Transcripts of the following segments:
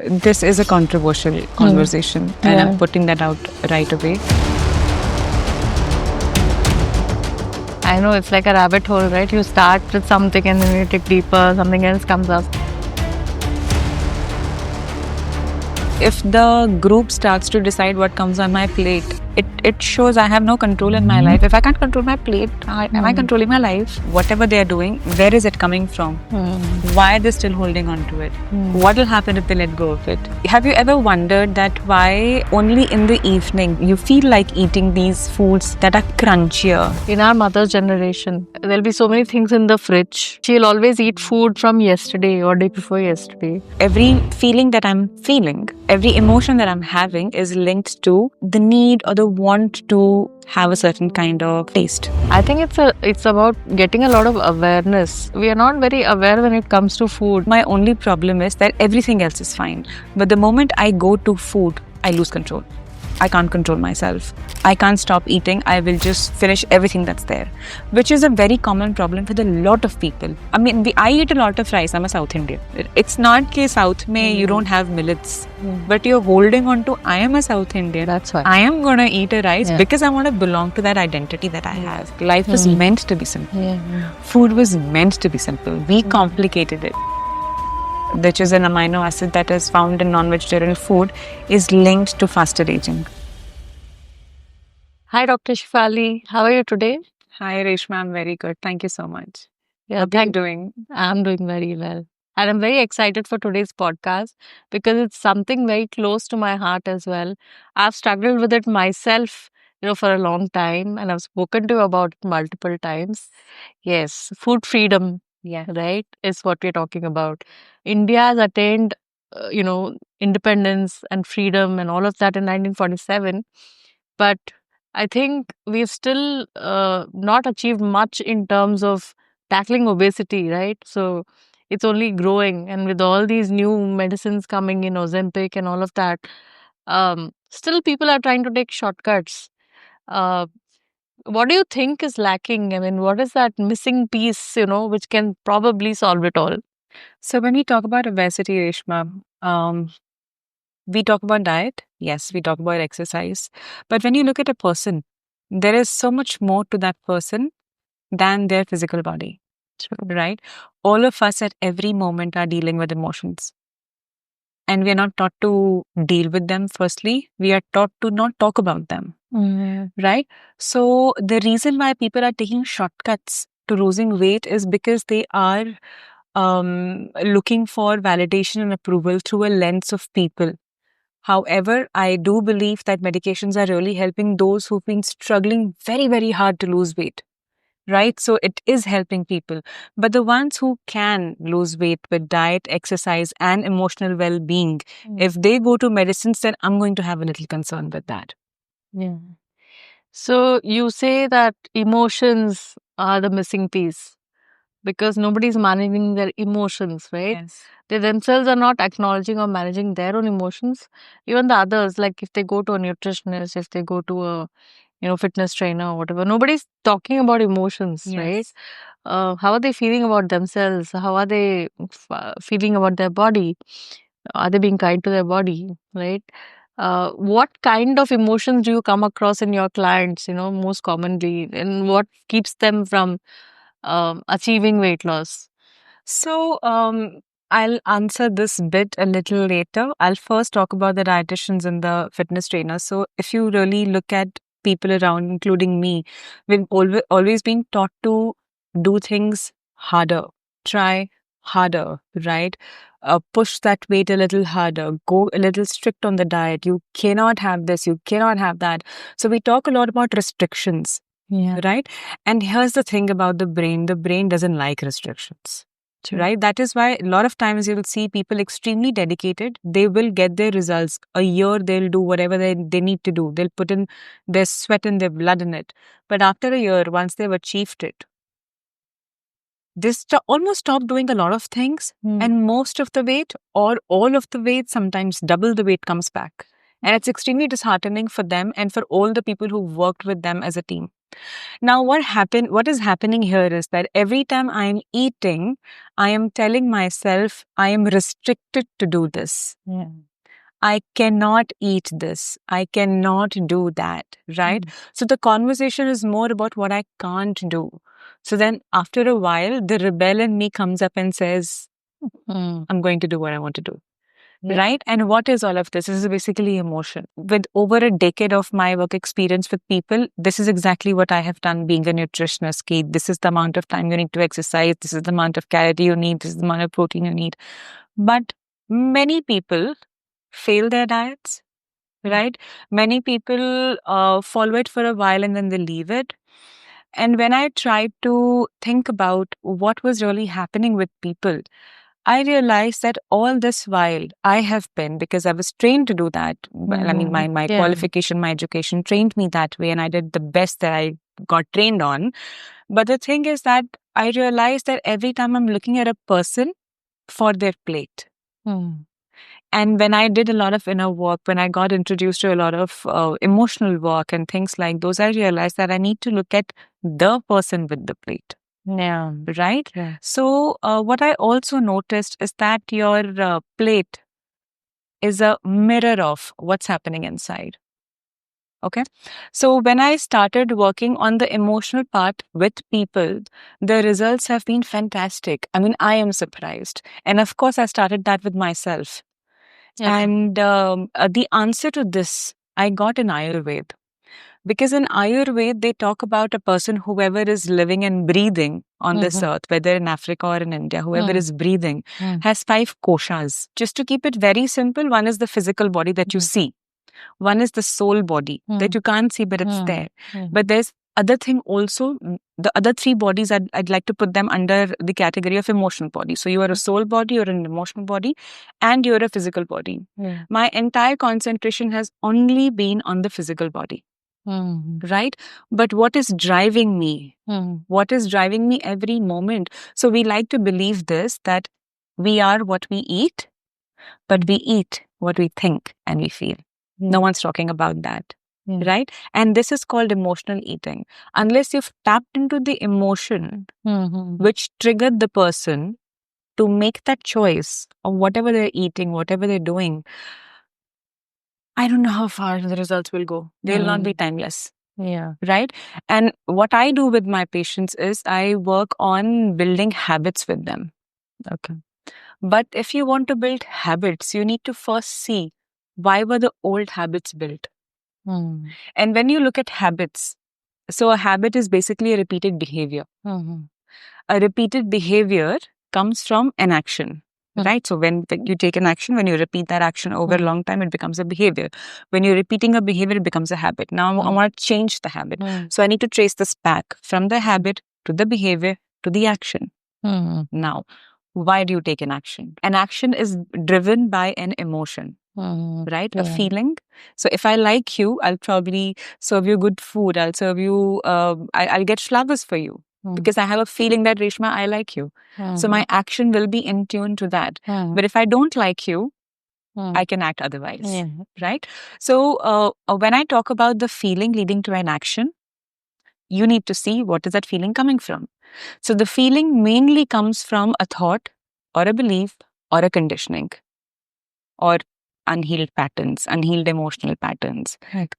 this is a controversial conversation, and I'm putting that out right away. I know it's like a rabbit hole, right? You start with something and then you dig deeper, something else comes up. If the group starts to decide what comes on my plate, it shows I have no control in my life. If I can't control my plate, am I controlling my life? Whatever they are doing, where is it coming from? Why are they still holding on to it? What will happen if they let go of it? Have you ever wondered that why only in the evening you feel like eating these foods that are crunchier? In our mother's generation, there'll be so many things in the fridge. She'll always eat food from yesterday or day before yesterday. Every feeling that I'm feeling, every emotion that I'm having is linked to the need or the want to have a certain kind of taste. I think it's about getting a lot of awareness. We are not very aware when it comes to food. My only problem is that everything else is fine. But the moment I go to food, I lose control. I can't control myself. I can't stop eating. I will just finish everything that's there, which is a very common problem with a lot of people. I mean, I eat a lot of rice. I'm a South Indian. It's not that South mein you don't have millets, but you're holding on to, I am a South Indian. That's why. I am going to eat a rice because I want to belong to that identity that I have. Life was meant to be simple. Food was meant to be simple. We complicated it. Which is an amino acid that is found in non-vegetarian food, is linked to faster aging. Hi, Dr. Shefali. How are you today? Hi, Reshma. I'm very good. Thank you so much. Yeah, How are you doing? I'm doing very well. And I'm very excited for today's podcast because it's something very close to my heart as well. I've struggled with it myself, for a long time, and I've spoken to you about it multiple times. Yes, food freedom, right, is what we're talking about. India has attained, independence and freedom and all of that in 1947. But I think we've still not achieved much in terms of tackling obesity, right? So it's only growing. And with all these new medicines coming in, Ozempic and all of that, still people are trying to take shortcuts. Uh, what do you think is lacking? I mean, what is that missing piece, which can probably solve it all? So when we talk about obesity, Reshma, we talk about diet. Yes, we talk about exercise. But when you look at a person, there is so much more to that person than their physical body, right? All of us at every moment are dealing with emotions. And we are not taught to deal with them firstly. We are taught to not talk about them, right? So the reason why people are taking shortcuts to losing weight is because they are looking for validation and approval through a lens of people. However, I do believe that medications are really helping those who've been struggling very, very hard to lose weight, right? So it is helping people. But the ones who can lose weight with diet, exercise, and emotional well-being, if they go to medicines, then I'm going to have a little concern with that. Yeah. So you say that emotions are the missing piece because nobody's managing their emotions, right? Yes. They themselves are not acknowledging or managing their own emotions. Even the others, like if they go to a nutritionist, if they go to a fitness trainer or whatever, nobody's talking about emotions, right? How are they feeling about themselves? How are they feeling about their body? Are they being kind to their body, right? What kind of emotions do you come across in your clients, most commonly, and what keeps them from achieving weight loss? So, I'll answer this bit a little later. I'll first talk about the dietitians and the fitness trainers. So, if you really look at people around, including me, we've always been taught to do things harder, try harder, right? Push that weight a little harder, go a little strict on the diet. You cannot have this, you cannot have that. So, we talk a lot about restrictions. Yeah. Right? And here's the thing about the brain doesn't like restrictions. Right? That is why a lot of times you'll see people extremely dedicated. They will get their results. A year, they'll do whatever they need to do. They'll put in their sweat and their blood in it. But after a year, once they've achieved it, they almost stop doing a lot of things. And most of the weight or all of the weight, sometimes double the weight, comes back. And it's extremely disheartening for them and for all the people who worked with them as a team. Now, what is happening here is that every time I'm eating, I am telling myself I am restricted to do this. Yeah. I cannot eat this. I cannot do that. Right? So the conversation is more about what I can't do. So then after a while, the rebel in me comes up and says, I'm going to do what I want to do. Yeah. Right? And what is all of this? This is basically emotion. With over a decade of my work experience with people, this is exactly what I have done being a nutritionist. Kate, this is the amount of time you need to exercise. This is the amount of calorie you need. This is the amount of protein you need. But many people fail their diets, right? Many people follow it for a while and then they leave it. And when I tried to think about what was really happening with people, I realized that all this while I have been, because I was trained to do that. Well, I mean, my Yeah. qualification, my education trained me that way, and I did the best that I got trained on. But the thing is that I realized that every time I'm looking at a person for their plate. And when I did a lot of inner work, when I got introduced to a lot of emotional work and things like those, I realized that I need to look at the person with the plate. Yeah. Right? Yeah. So, what I also noticed is that your plate is a mirror of what's happening inside. Okay. So, when I started working on the emotional part with people, the results have been fantastic. I mean, I am surprised. And of course, I started that with myself. Okay. And the answer to this I got in Ayurveda. Because in Ayurveda, they talk about a person, whoever is living and breathing on this earth, whether in Africa or in India, whoever is breathing, has 5 koshas. Just to keep it very simple, one is the physical body that you see. One is the soul body that you can't see, but it's there. But there's other thing also, the other 3 bodies, I'd like to put them under the category of emotional body. So you are a soul body, you're an emotional body, and you're a physical body. My entire concentration has only been on the physical body. Right? But what is driving me? What is driving me every moment? So we like to believe this, that we are what we eat, but we eat what we think and we feel. No one's talking about that. Right? And this is called emotional eating. Unless you've tapped into the emotion which triggered the person to make that choice of whatever they're eating, whatever they're doing, I don't know how far the results will go. They'll not be timeless. Yeah. Right? And what I do with my patients is I work on building habits with them. Okay. But if you want to build habits, you need to first see why were the old habits built. And when you look at habits, so a habit is basically a repeated behavior. A repeated behavior comes from an action. Right? So when you take an action, when you repeat that action over a long time, it becomes a behavior. When you're repeating a behavior, it becomes a habit. Now I want to change the habit. So I need to trace this back from the habit to the behavior to the action. Now, why do you take an action? An action is driven by an emotion. Right? A feeling. So if I like you, I'll probably serve you good food. I'll serve you, I'll get flowers for you. Because I have a feeling that, Reshma, I like you. So my action will be in tune to that. But if I don't like you, I can act otherwise. Right? So when I talk about the feeling leading to an action, you need to see what is that feeling coming from. So the feeling mainly comes from a thought or a belief or a conditioning or unhealed patterns, unhealed emotional patterns.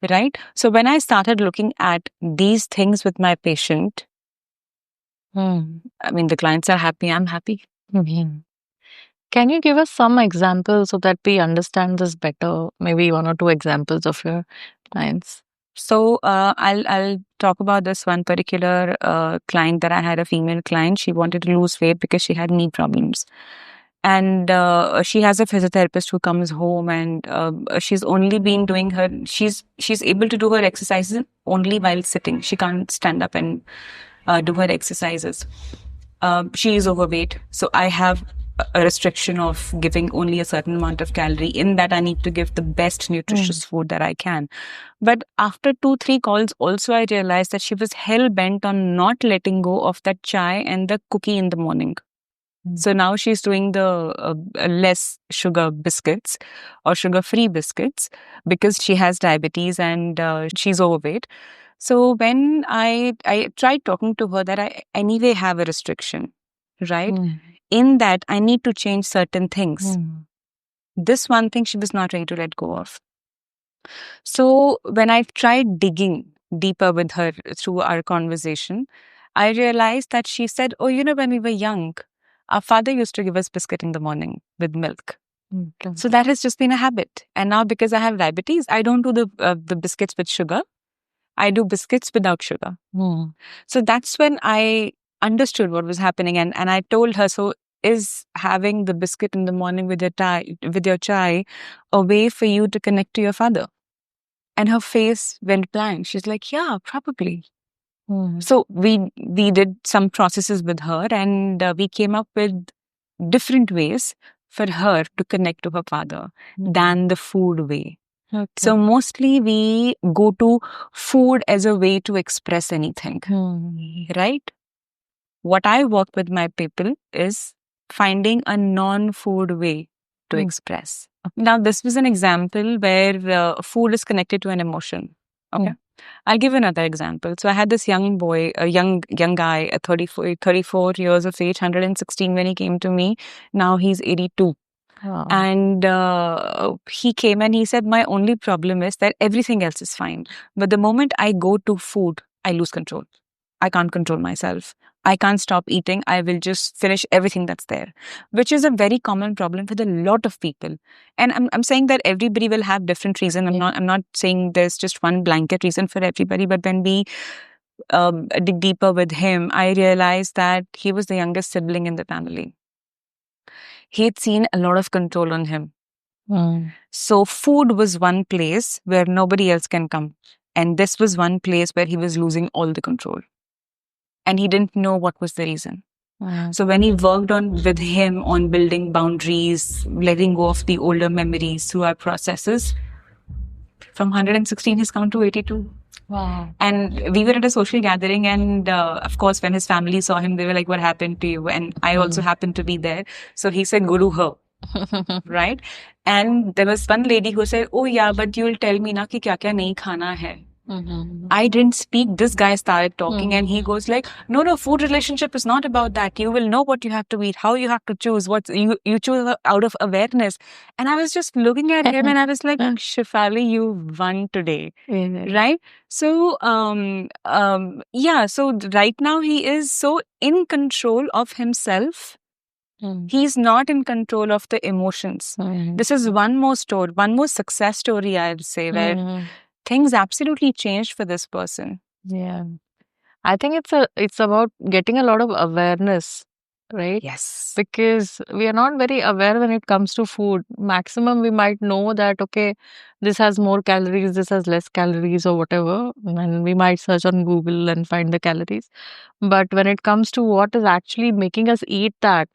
Right? So when I started looking at these things with my patient, I mean, the clients are happy, I'm happy. Can you give us some examples so that we understand this better? Maybe 1 or 2 examples of your clients. So I'll talk about this one particular client that I had, a female client. She wanted to lose weight because she had knee problems. And she has a physiotherapist who comes home, and she's only been doing her, she's able to do her exercises only while sitting. She can't stand up and do her exercises. She is overweight. So I have a restriction of giving only a certain amount of calorie. In that, I need to give the best nutritious food that I can. But after 2-3 calls, also I realized that she was hell bent on not letting go of that chai and the cookie in the morning. So now she's doing the less sugar biscuits or sugar-free biscuits because she has diabetes and she's overweight. So when I tried talking to her that I anyway have a restriction, right? In that I need to change certain things. This one thing she was not ready to let go of. So when I tried digging deeper with her through our conversation, I realized that she said, "Oh, when we were young, our father used to give us biscuit in the morning with milk. So that has just been a habit. And now because I have diabetes, I don't do the biscuits with sugar. I do biscuits without sugar." So that's when I understood what was happening, and I told her, "So is having the biscuit in the morning with your chai a way for you to connect to your father?" And her face went blank. She's like, "Yeah, probably." So we did some processes with her, and we came up with different ways for her to connect to her father than the food way. So mostly we go to food as a way to express anything, right? What I work with my people is finding a non-food way to express. Now, this was an example where food is connected to an emotion. Okay. I'll give another example. So I had this young boy, a young guy at 34 years of age, 116 when he came to me. Now he's 82. And he came and he said, "My only problem is that everything else is fine. But the moment I go to food, I lose control. I can't control myself. I can't stop eating. I will just finish everything that's there," which is a very common problem with a lot of people. And I'm saying that everybody will have different reason. I'm not saying there's just one blanket reason for everybody. But when we dig deeper with him, I realized that he was the youngest sibling in the family. He'd seen a lot of control on him. So food was one place where nobody else can come. And this was one place where he was losing all the control. And he didn't know what was the reason. So when he worked with him on building boundaries, letting go of the older memories through our processes, from 116 he's come to 82. Wow. And we were at a social gathering, and of course when his family saw him, they were like, "What happened to you?" And I also happened to be there. So he said, "Guru ho." Right? And there was one lady who said, "Oh yeah, but you'll tell me na ki kya kya nahi khana hai." I didn't speak. This guy started talking, and he goes like, No, food relationship is not about that. You will know what you have to eat, how you have to choose, what you choose out of awareness." And I was just looking at him, and I was like, "Shefali, you won today." Right? So, yeah. So right now he is so in control of himself. He's not in control of the emotions. This is one more story, one more success story, I'd say, where things absolutely changed for this person. Yeah. I think it's about getting a lot of awareness, right? Yes. Because we are not very aware when it comes to food. Maximum we might know that, okay, this has more calories, this has less calories or whatever. And we might search on Google and find the calories. But when it comes to what is actually making us eat that,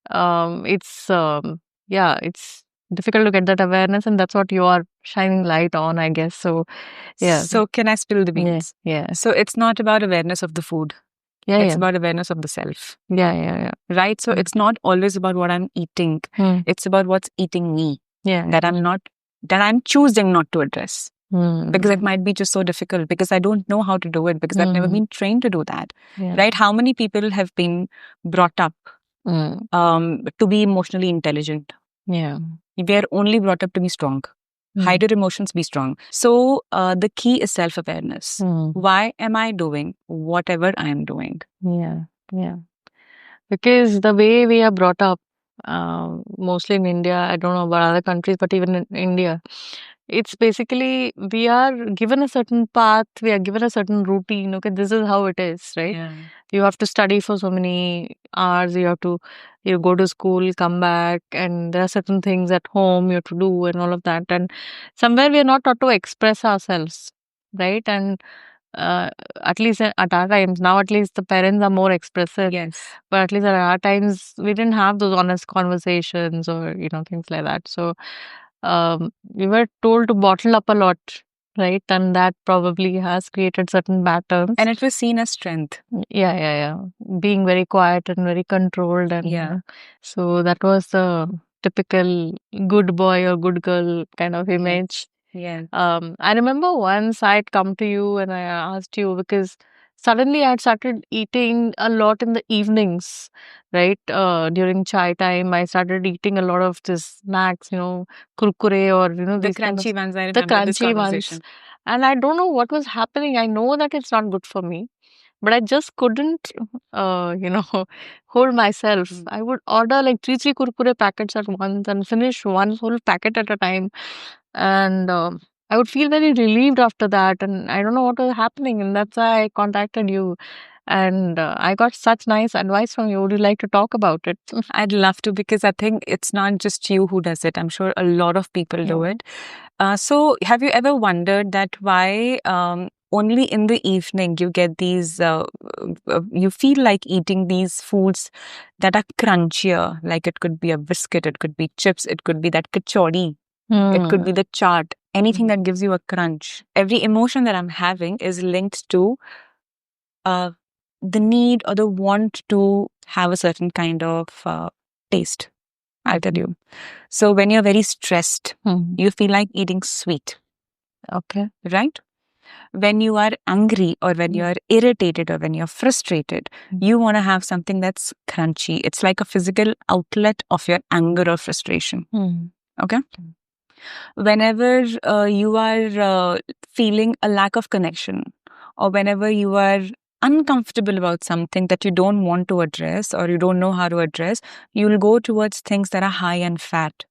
it's it's difficult to get that awareness, and that's what you are shining light on, I guess. So yeah. So can I spill the beans? Yeah. So it's not about awareness of the food. It's about awareness of the self. Yeah. Right? So it's not always about what I'm eating. It's about what's eating me. That I'm choosing not to address. Because it might be just so difficult, because I don't know how to do it, because I've never been trained to do that. Right? How many people have been brought up to be emotionally intelligent? Yeah. We are only brought up to be strong. Hide your emotions, be strong. So the key is self-awareness. Why am I doing whatever I am doing? Yeah. Because the way we are brought up, mostly in India, I don't know about other countries, but even in India, it's basically we are given a certain path, we are given a certain routine. Okay, this is how it is, right? Yeah. You have to study for so many hours, you go to school, come back, and there are certain things at home you have to do and all of that. And somewhere we are not taught to express ourselves, right? And at least at our times, now at least the parents are more expressive. Yes. But at least at our times, we didn't have those honest conversations or, things like that. So we were told to bottle up a lot, right? And that probably has created certain patterns. And it was seen as strength. Yeah. Being very quiet and very controlled. And Yeah. So that was the typical good boy or good girl kind of image. Yes. I remember once I'd come to you and I asked you because suddenly I'd started eating a lot in the evenings, right? During chai time, I started eating a lot of this snacks, kurkure or, The these kind of crunchy ones, I the remember this crunchy ones. conversation. And I don't know what was happening. I know that it's not good for me, but I just couldn't, hold myself. I would order like three kurkure packets at once and finish one whole packet at a time. And I would feel very relieved after that. And I don't know what was happening. And that's why I contacted you. And I got such nice advice from you. Would you like to talk about it? I'd love to, because I think it's not just you who does it. I'm sure a lot of people do it. So have you ever wondered that why only in the evening you get these, you feel like eating these foods that are crunchier, like it could be a biscuit, it could be chips, it could be that kachori, it could be the chaat, anything that gives you a crunch. Every emotion that I'm having is linked to the need or the want to have a certain kind of taste, I'll tell you. So when you're very stressed, you feel like eating sweet. Okay. Right? When you are angry or when you're irritated or when you're frustrated, you want to have something that's crunchy. It's like a physical outlet of your anger or frustration. Okay? Whenever you are feeling a lack of connection, or whenever you are uncomfortable about something that you don't want to address or you don't know how to address, you'll go towards things that are high in fat.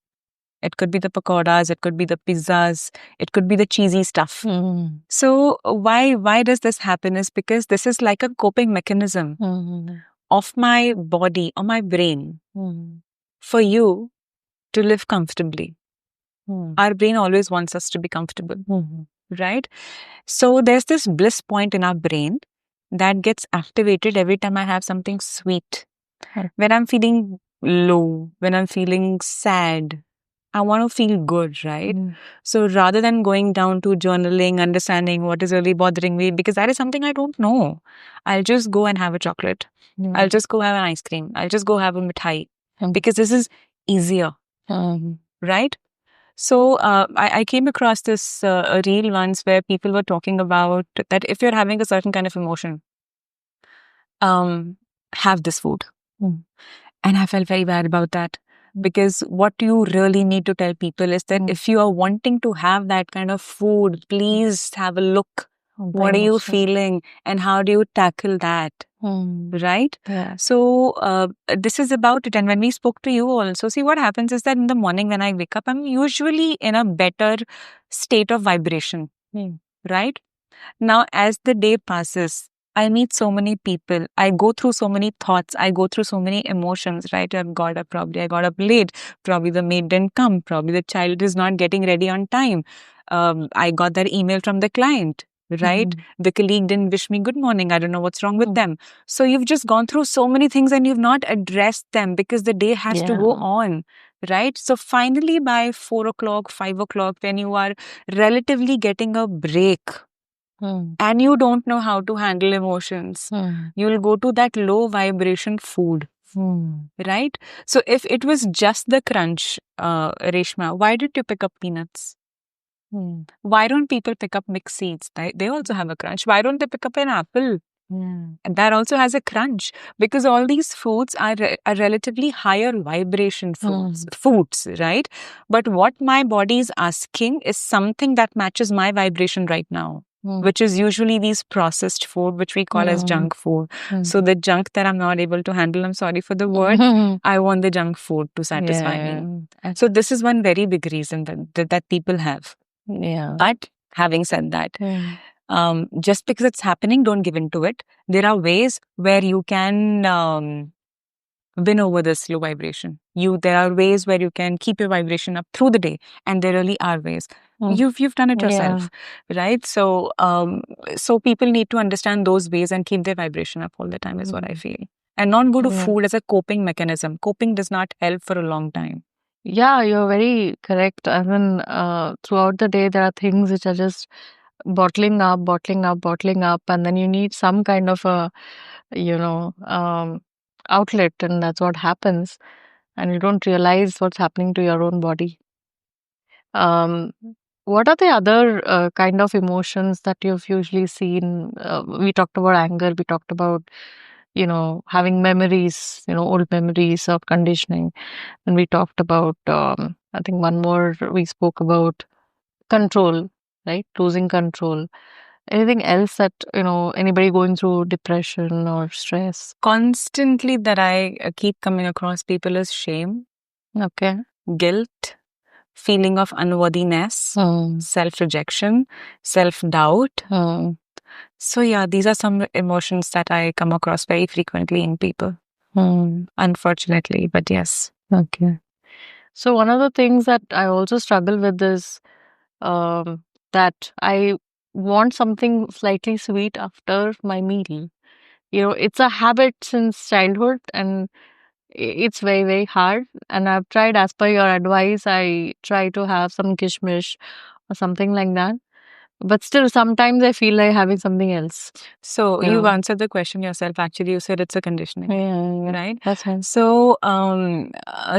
It could be the pakoras, it could be the pizzas, it could be the cheesy stuff. So why does this happen is because this is like a coping mechanism of my body or my brain for you to live comfortably. Our brain always wants us to be comfortable, right? So there's this bliss point in our brain that gets activated every time I have something sweet. When I'm feeling low, when I'm feeling sad, I want to feel good, right? So rather than going down to journaling, understanding what is really bothering me, because that is something I don't know, I'll just go and have a chocolate. I'll just go have an ice cream. I'll just go have a mithai, because this is easier, right? So I came across this a reel once where people were talking about that if you're having a certain kind of emotion, have this food. And I felt very bad about that, because what you really need to tell people is that if you are wanting to have that kind of food, please have a look. What are you feeling and how do you tackle that? Right? Yeah. So this is about it. And when we spoke to you also, see what happens is that in the morning when I wake up, I'm usually in a better state of vibration. Right? Now, as the day passes, I meet so many people. I go through so many thoughts. I go through so many emotions, right? I got up late. Probably the maid didn't come. Probably the child is not getting ready on time. I got that email from the client, right? The colleague didn't wish me good morning. I don't know what's wrong with them. So you've just gone through so many things and you've not addressed them because the day has to go on, right? So finally by 4 o'clock, 5 o'clock, when you are relatively getting a break, and you don't know how to handle emotions, you'll go to that low vibration food, right? So if it was just the crunch, Reshma, why did you pick up peanuts? Why don't people pick up mixed seeds? They also have a crunch. Why don't they pick up an apple? And that also has a crunch, because all these foods are relatively higher vibration foods, right? But what my body is asking is something that matches my vibration right now, which is usually these processed food, which we call as junk food. So the junk that I'm not able to handle, I'm sorry for the word, I want the junk food to satisfy me. So this is one very big reason that people have. But having said that, just because it's happening, don't give in to it. There are ways where you can win over this low vibration. There are ways where you can keep your vibration up through the day, and there really are ways. You've done it yourself, right? So so people need to understand those ways and keep their vibration up all the time, is what I feel. And not go to food as a coping mechanism. Coping does not help for a long time. Yeah, you're very correct. I mean, throughout the day, there are things which are just bottling up, and then you need some kind of a, outlet, and that's what happens, and you don't realize what's happening to your own body. Um, what are the other kind of emotions that you've usually seen? We talked about anger, we talked about, having memories, old memories of conditioning, and we talked about, I think one more, we spoke about control, right? Losing control. Anything else that, anybody going through depression or stress? Constantly that I keep coming across people is shame, Okay. guilt, feeling of unworthiness, self-rejection, self-doubt. So yeah, these are some emotions that I come across very frequently in people, unfortunately, but yes. Okay. So one of the things that I also struggle with is that I want something slightly sweet after my meal. It's a habit since childhood, and it's very, very hard. And I've tried, as per your advice, I try to have some kishmish or something like that. But still, sometimes I feel like having something else. So Yeah. you've answered the question yourself. Actually, you said it's a conditioning, Yeah. right? That's right. So,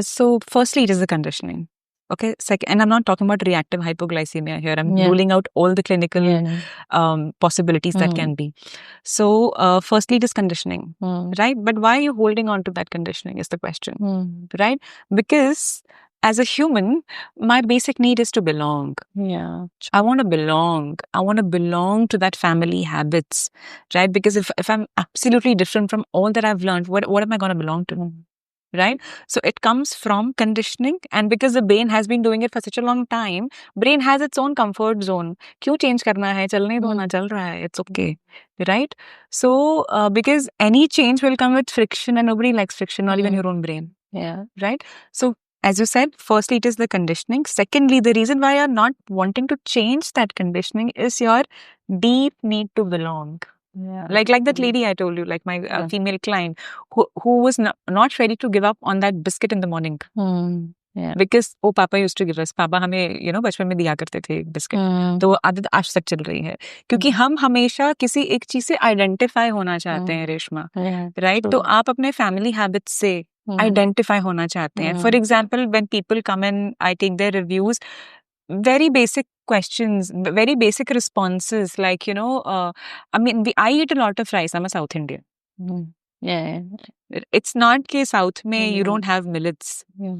so firstly, it is the conditioning. Okay. Second, and I'm not talking about reactive hypoglycemia here. I'm ruling out all the clinical possibilities that can be. So, firstly, it is conditioning, right? But why are you holding on to that conditioning is the question, right? Because as a human, my basic need is to belong. Yeah. I want to belong. I want to belong to that family habits, right? Because if I'm absolutely different from all that I've learned, what am I going to belong to? Right? So it comes from conditioning, and because the brain has been doing it for such a long time, brain has its own comfort zone. क्यों change करना है? चलने दो ना, चल रहा है. It's okay, right? So because any change will come with friction, and nobody likes friction, not even your own brain. Yeah. Right? So as you said, firstly, it is the conditioning. Secondly, the reason why you're not wanting to change that conditioning is your deep need to belong. Yeah. Like that lady I told you, like my female client who was not ready to give up on that biscuit in the morning. Yeah. Because वो पापा used to give us, पापा हमें बचपन में दिया करते थे biscuit, तो वो आदत आज तक चल रही है, क्योंकि हम हमेशा किसी एक चीज से आइडेंटिफाई होना चाहते हैं रेशमा, राइट? तो आप अपने फैमिली हैबिट्स से आइडेंटिफाई होना चाहते हैं. For example, when people come and I take their reviews, very basic questions, very basic responses, like, I mean, I eat a lot of rice. I'm a South Indian. Yeah. It's not कि South में you don't have millets,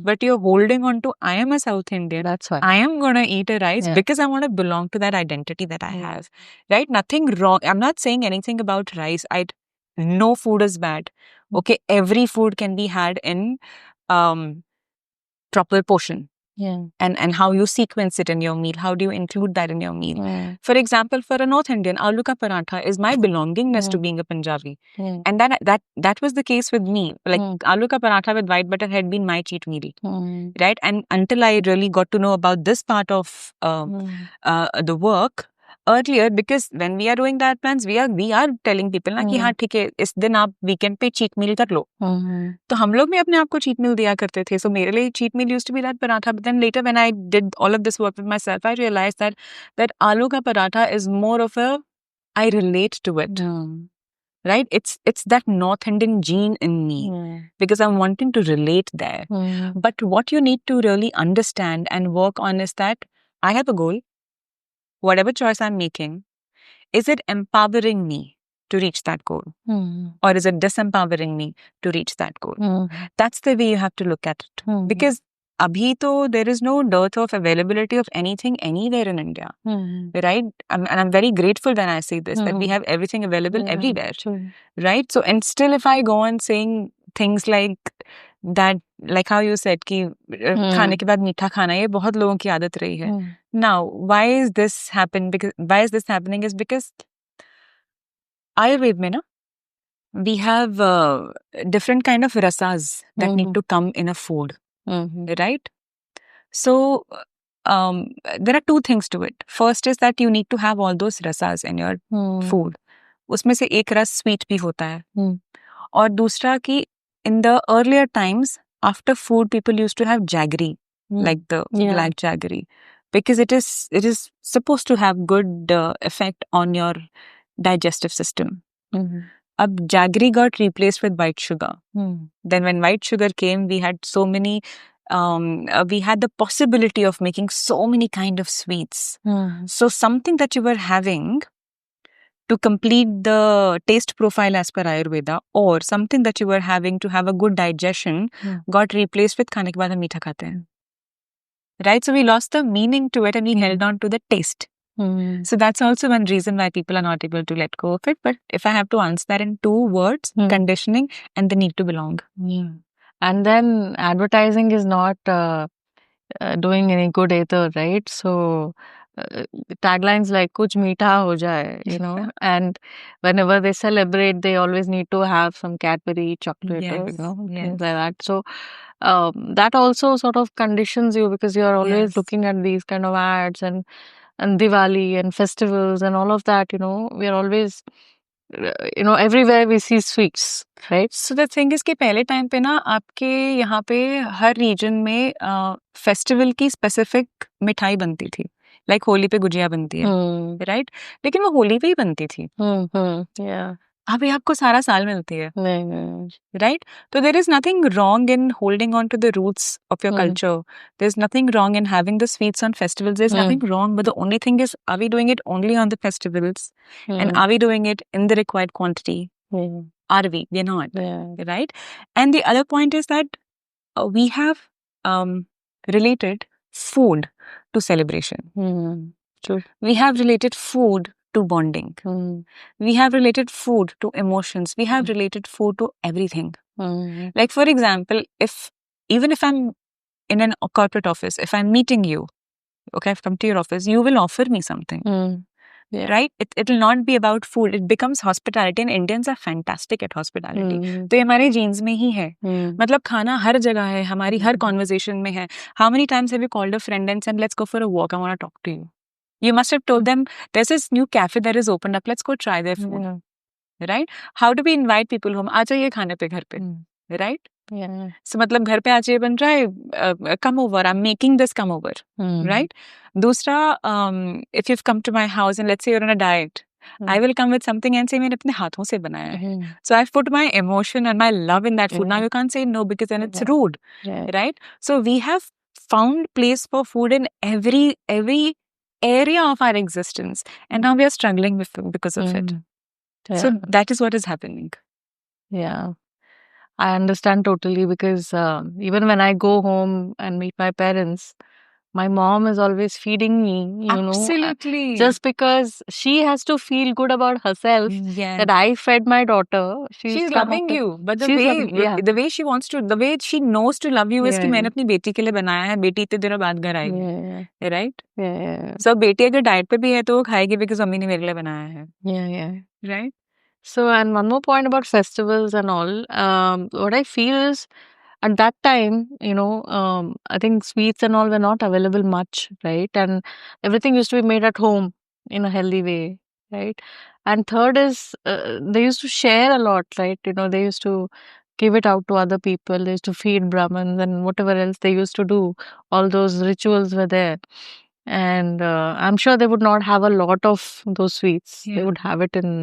but you're holding on to, I am a South Indian. That's why. I am going to eat a rice because I want to belong to that identity that I have, right? Nothing wrong. I'm not saying anything about rice. No food is bad. Okay, every food can be had in proper portion. Yeah. And how you sequence it in your meal. How do you include that in your meal? For example, for a North Indian, aloo ka paratha is my belongingness to being a Punjabi. And that was the case with me. Like aloo ka paratha with white butter had been my cheat meal. Right? And until I really got to know about this part of the work earlier, because when we are doing diet plans, we are telling people ना कि हाँ ठीक है, इस दिन आप weekend पे cheat meal कर लो. तो हम लोग भी अपने आप को चीट मील दिया करते थे. So मेरे लिए cheat meal used to be that paratha. But then later when I did all of this work with myself, I realized that aloo ka paratha is more of a, I relate to it. Right? It's that North Indian gene in me because I'm wanting to relate there. But what you need to really understand and work on is that I have a goal. Whatever choice I'm making, is it empowering me to reach that goal? Or is it disempowering me to reach that goal? That's the way you have to look at it. Because abhi to there is no dearth of availability of anything anywhere in India. Right? And I'm very grateful when I say this, that we have everything available everywhere. Right? So, and still if I go on saying things like that, like how you said कि खाने के बाद मीठा खाना, ये बहुत लोगों की आदत रही है. Now, why is this happening is because Ayurveda में ना, we have different kind of rasas that need to come in a food, right? So there are two things to it. First is that you need to have all those rasas in your food. उसमें से एक रस sweet भी होता है. और दूसरा कि in the earlier times, after food, people used to have jaggery, like the black jaggery. because it is supposed to have good effect on your digestive system. Ab jaggery got replaced with white sugar. Then when white sugar came, we had so many, we had the possibility of making so many kind of sweets. So something that you were having to complete the taste profile as per Ayurveda, or something that you were having to have a good digestion, got replaced with खाने के बाद हम मीठा खाते हैं. Right? So we lost the meaning to it and we held on to the taste. So that's also one reason why people are not able to let go of it. But if I have to answer that in 2 words, conditioning and the need to belong. And then advertising is not doing any good either, right? So taglines like "Kuch meetha ho jaye," you know, and whenever they celebrate, they always need to have some Cadbury chocolate or things like that. So that also sort of conditions you, because you're always looking at these kind of ads and Diwali and festivals and all of that. You know, we are always everywhere we see sweets, right? So the thing is कि पहले time पे ना आपके यहाँ पे हर reason में festival की specific मिठाई बनती थी. लाइक होली पे गुजिया बनती है, राइट? लेकिन वो होली पे ही बनती थी. अभी आपको सारा साल मिलती है, राइट? तो there is nothing wrong in holding on to the roots of your culture. There is nothing wrong in having the sweets on festivals. There is nothing wrong, but the only thing is, are we doing it only on the festivals and are we doing it in the required quantity? Are we? We're not, right? And the other point is that we have related food to celebration. True. We have related food to bonding. We have related food to emotions. We have related food to everything. Like for example, even if I'm in a corporate office, if I'm meeting you, okay, I've come to your office, you will offer me something. Right? It will not be about food. It becomes hospitality, and Indians are fantastic at hospitality. तो ये हमारे jeans में ही है. मतलब खाना हर जगह है, हमारी हर कॉन्वर्सेशन में है. How many times have you called a friend and said, let's go for a walk, I want to talk to you? You must have told them, there's this new cafe that is opened up, let's go try their food. Right? How do we invite people home? आ जाइए खाने पे घर पे. Right? So मतलब घर पे आज ये बन रहा है, come over, I'm making this, come over. Right? दूसरा, if you've come to my house and let's say you're on a diet, I will come with something and say मैंने अपने हाथों से बनाया है. So I've put my emotion and my love in that food. Now you can't say no because then it's rude. Right? So we have found place for food in every area of our existence, and now we are struggling with food because of it. So that is what is happening. Yeah. I understand totally, because even when I go home and meet my parents, my mom is always feeding me, you Absolutely. know, just because she has to feel good about herself that I fed my daughter. She's loving you, but the way she wants to, the way she knows to love you is कि मैंने अपनी बेटी के लिए बनाया है, बेटी इतने दिनों बाद घर आएगी, right? So बेटी अगर डाइट पे भी है तो वो खाएगी because मम्मी ने मेरे लिए बनाया है, right? So, and one more point about festivals and all. What I feel is, at that time, I think sweets and all were not available much, right? And everything used to be made at home in a healthy way, right? And third is, they used to share a lot, right? They used to give it out to other people. They used to feed Brahmins and whatever else they used to do. All those rituals were there. And I'm sure they would not have a lot of those sweets. They would have it in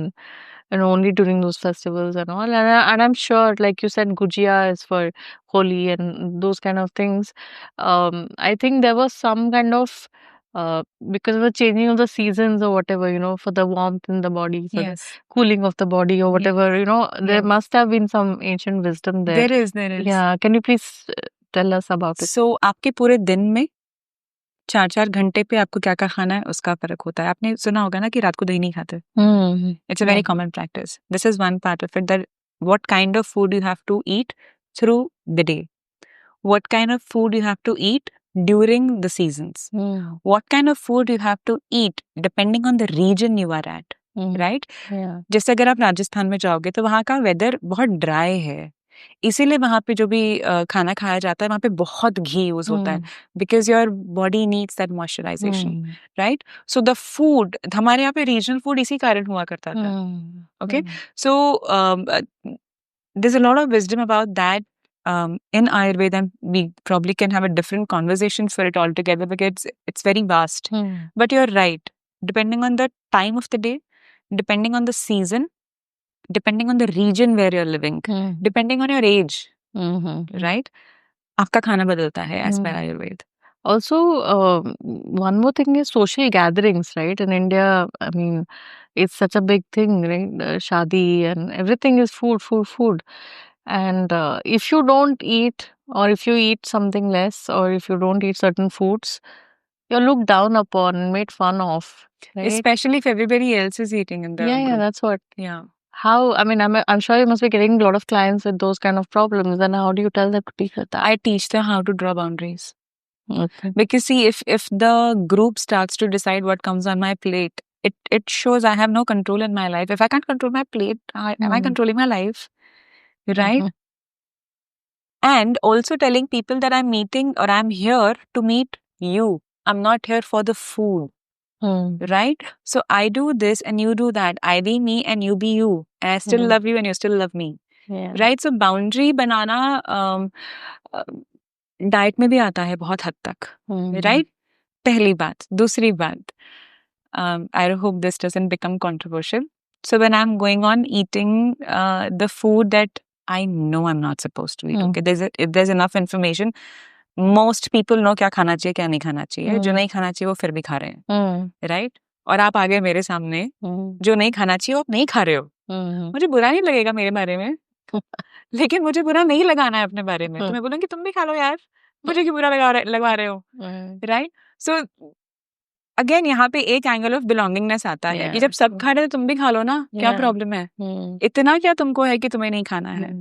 only during those festivals and all. And I'm sure, like you said, gujia is for Holi and those kind of things. I think there was some kind of, because of the changing of the seasons or whatever, for the warmth in the body, for the cooling of the body or whatever, there must have been some ancient wisdom there. There is. Yeah. Can you please tell us about it? So, आपके पूरे दिन में 4-4 घंटे पे आपको क्या क्या खाना है उसका फर्क होता है. आपने सुना होगा ना कि रात को दही नहीं खाते. It's a very common practice. This is one part of it, that what kind of food you have to eat through the day. What kind of food you have to eat during the seasons. What kind of food you have to eat depending on the region you are at. Right? जैसे अगर आप राजस्थान में जाओगे तो वहाँ का weather बहुत dry है, इसीलिए वहाँ पे जो भी खाना खाया जाता है वहाँ पे बहुत घी यूज होता है, because your body needs that moisturisation, right? So the food, हमारे यहाँ पे रीजनल फूड इसी कारण हुआ करता था. Okay, so there is a lot of wisdom about that. in Ayurveda, and we probably can have a different conversation for it altogether because it's very vast. But you're right. Depending on the time of the day, depending on the season, depending on the region where you're living, depending on your age, right? आपका खाना बदलता है as per Ayurveda. Also, one more thing is social gatherings, right? In India, I mean, it's such a big thing, right? Shadi and everything is food, food, food. And if you don't eat, or if you eat something less, or if you don't eat certain foods, you're looked down upon and made fun of, right? Especially if everybody else is eating in the Yeah, group. that's what. Yeah. How, I mean, I'm sure you must be getting a lot of clients with those kind of problems. And how do you tell them to deal with that? I teach them how to draw boundaries. Okay. Because see, if the group starts to decide what comes on my plate, it shows I have no control in my life. If I can't control my plate, am I controlling my life? Right? And also telling people that I'm meeting or I'm here to meet you. I'm not here for the food. Right? So I do this and you do that. I be me and you be you. And I still love you and you still love me. Yeah. Right? So boundary banana diet में भी आता है बहुत हद तक. Right? पहली बात. दूसरी बात. I hope this doesn't become controversial. So when I'm going on eating the food that I know I'm not supposed to eat, okay, if there's enough information, most people know क्या खाना चाहिए क्या नहीं खाना चाहिए. जो नहीं खाना चाहिए वो फिर भी खा रहे हैं, right? और आप आ गए मेरे सामने, जो नहीं खाना चाहिए वो आप नहीं खा रहे हो. मुझे बुरा नहीं लगेगा मेरे बारे में, लेकिन मुझे बुरा नहीं लगाना है अपने बारे में. तो मैं बोलूँगी तुम भी खा लो यार, मुझे क्यों बुरा लगवा रहे हो, right? So अगेन यहाँ पे एक एंगल ऑफ बिलोंगिंगनेस आता है कि जब सब खा रहे हैं तो तुम भी खा लो ना, क्या प्रॉब्लम है, इतना क्या तुमको है कि तुम्हें नहीं खाना है,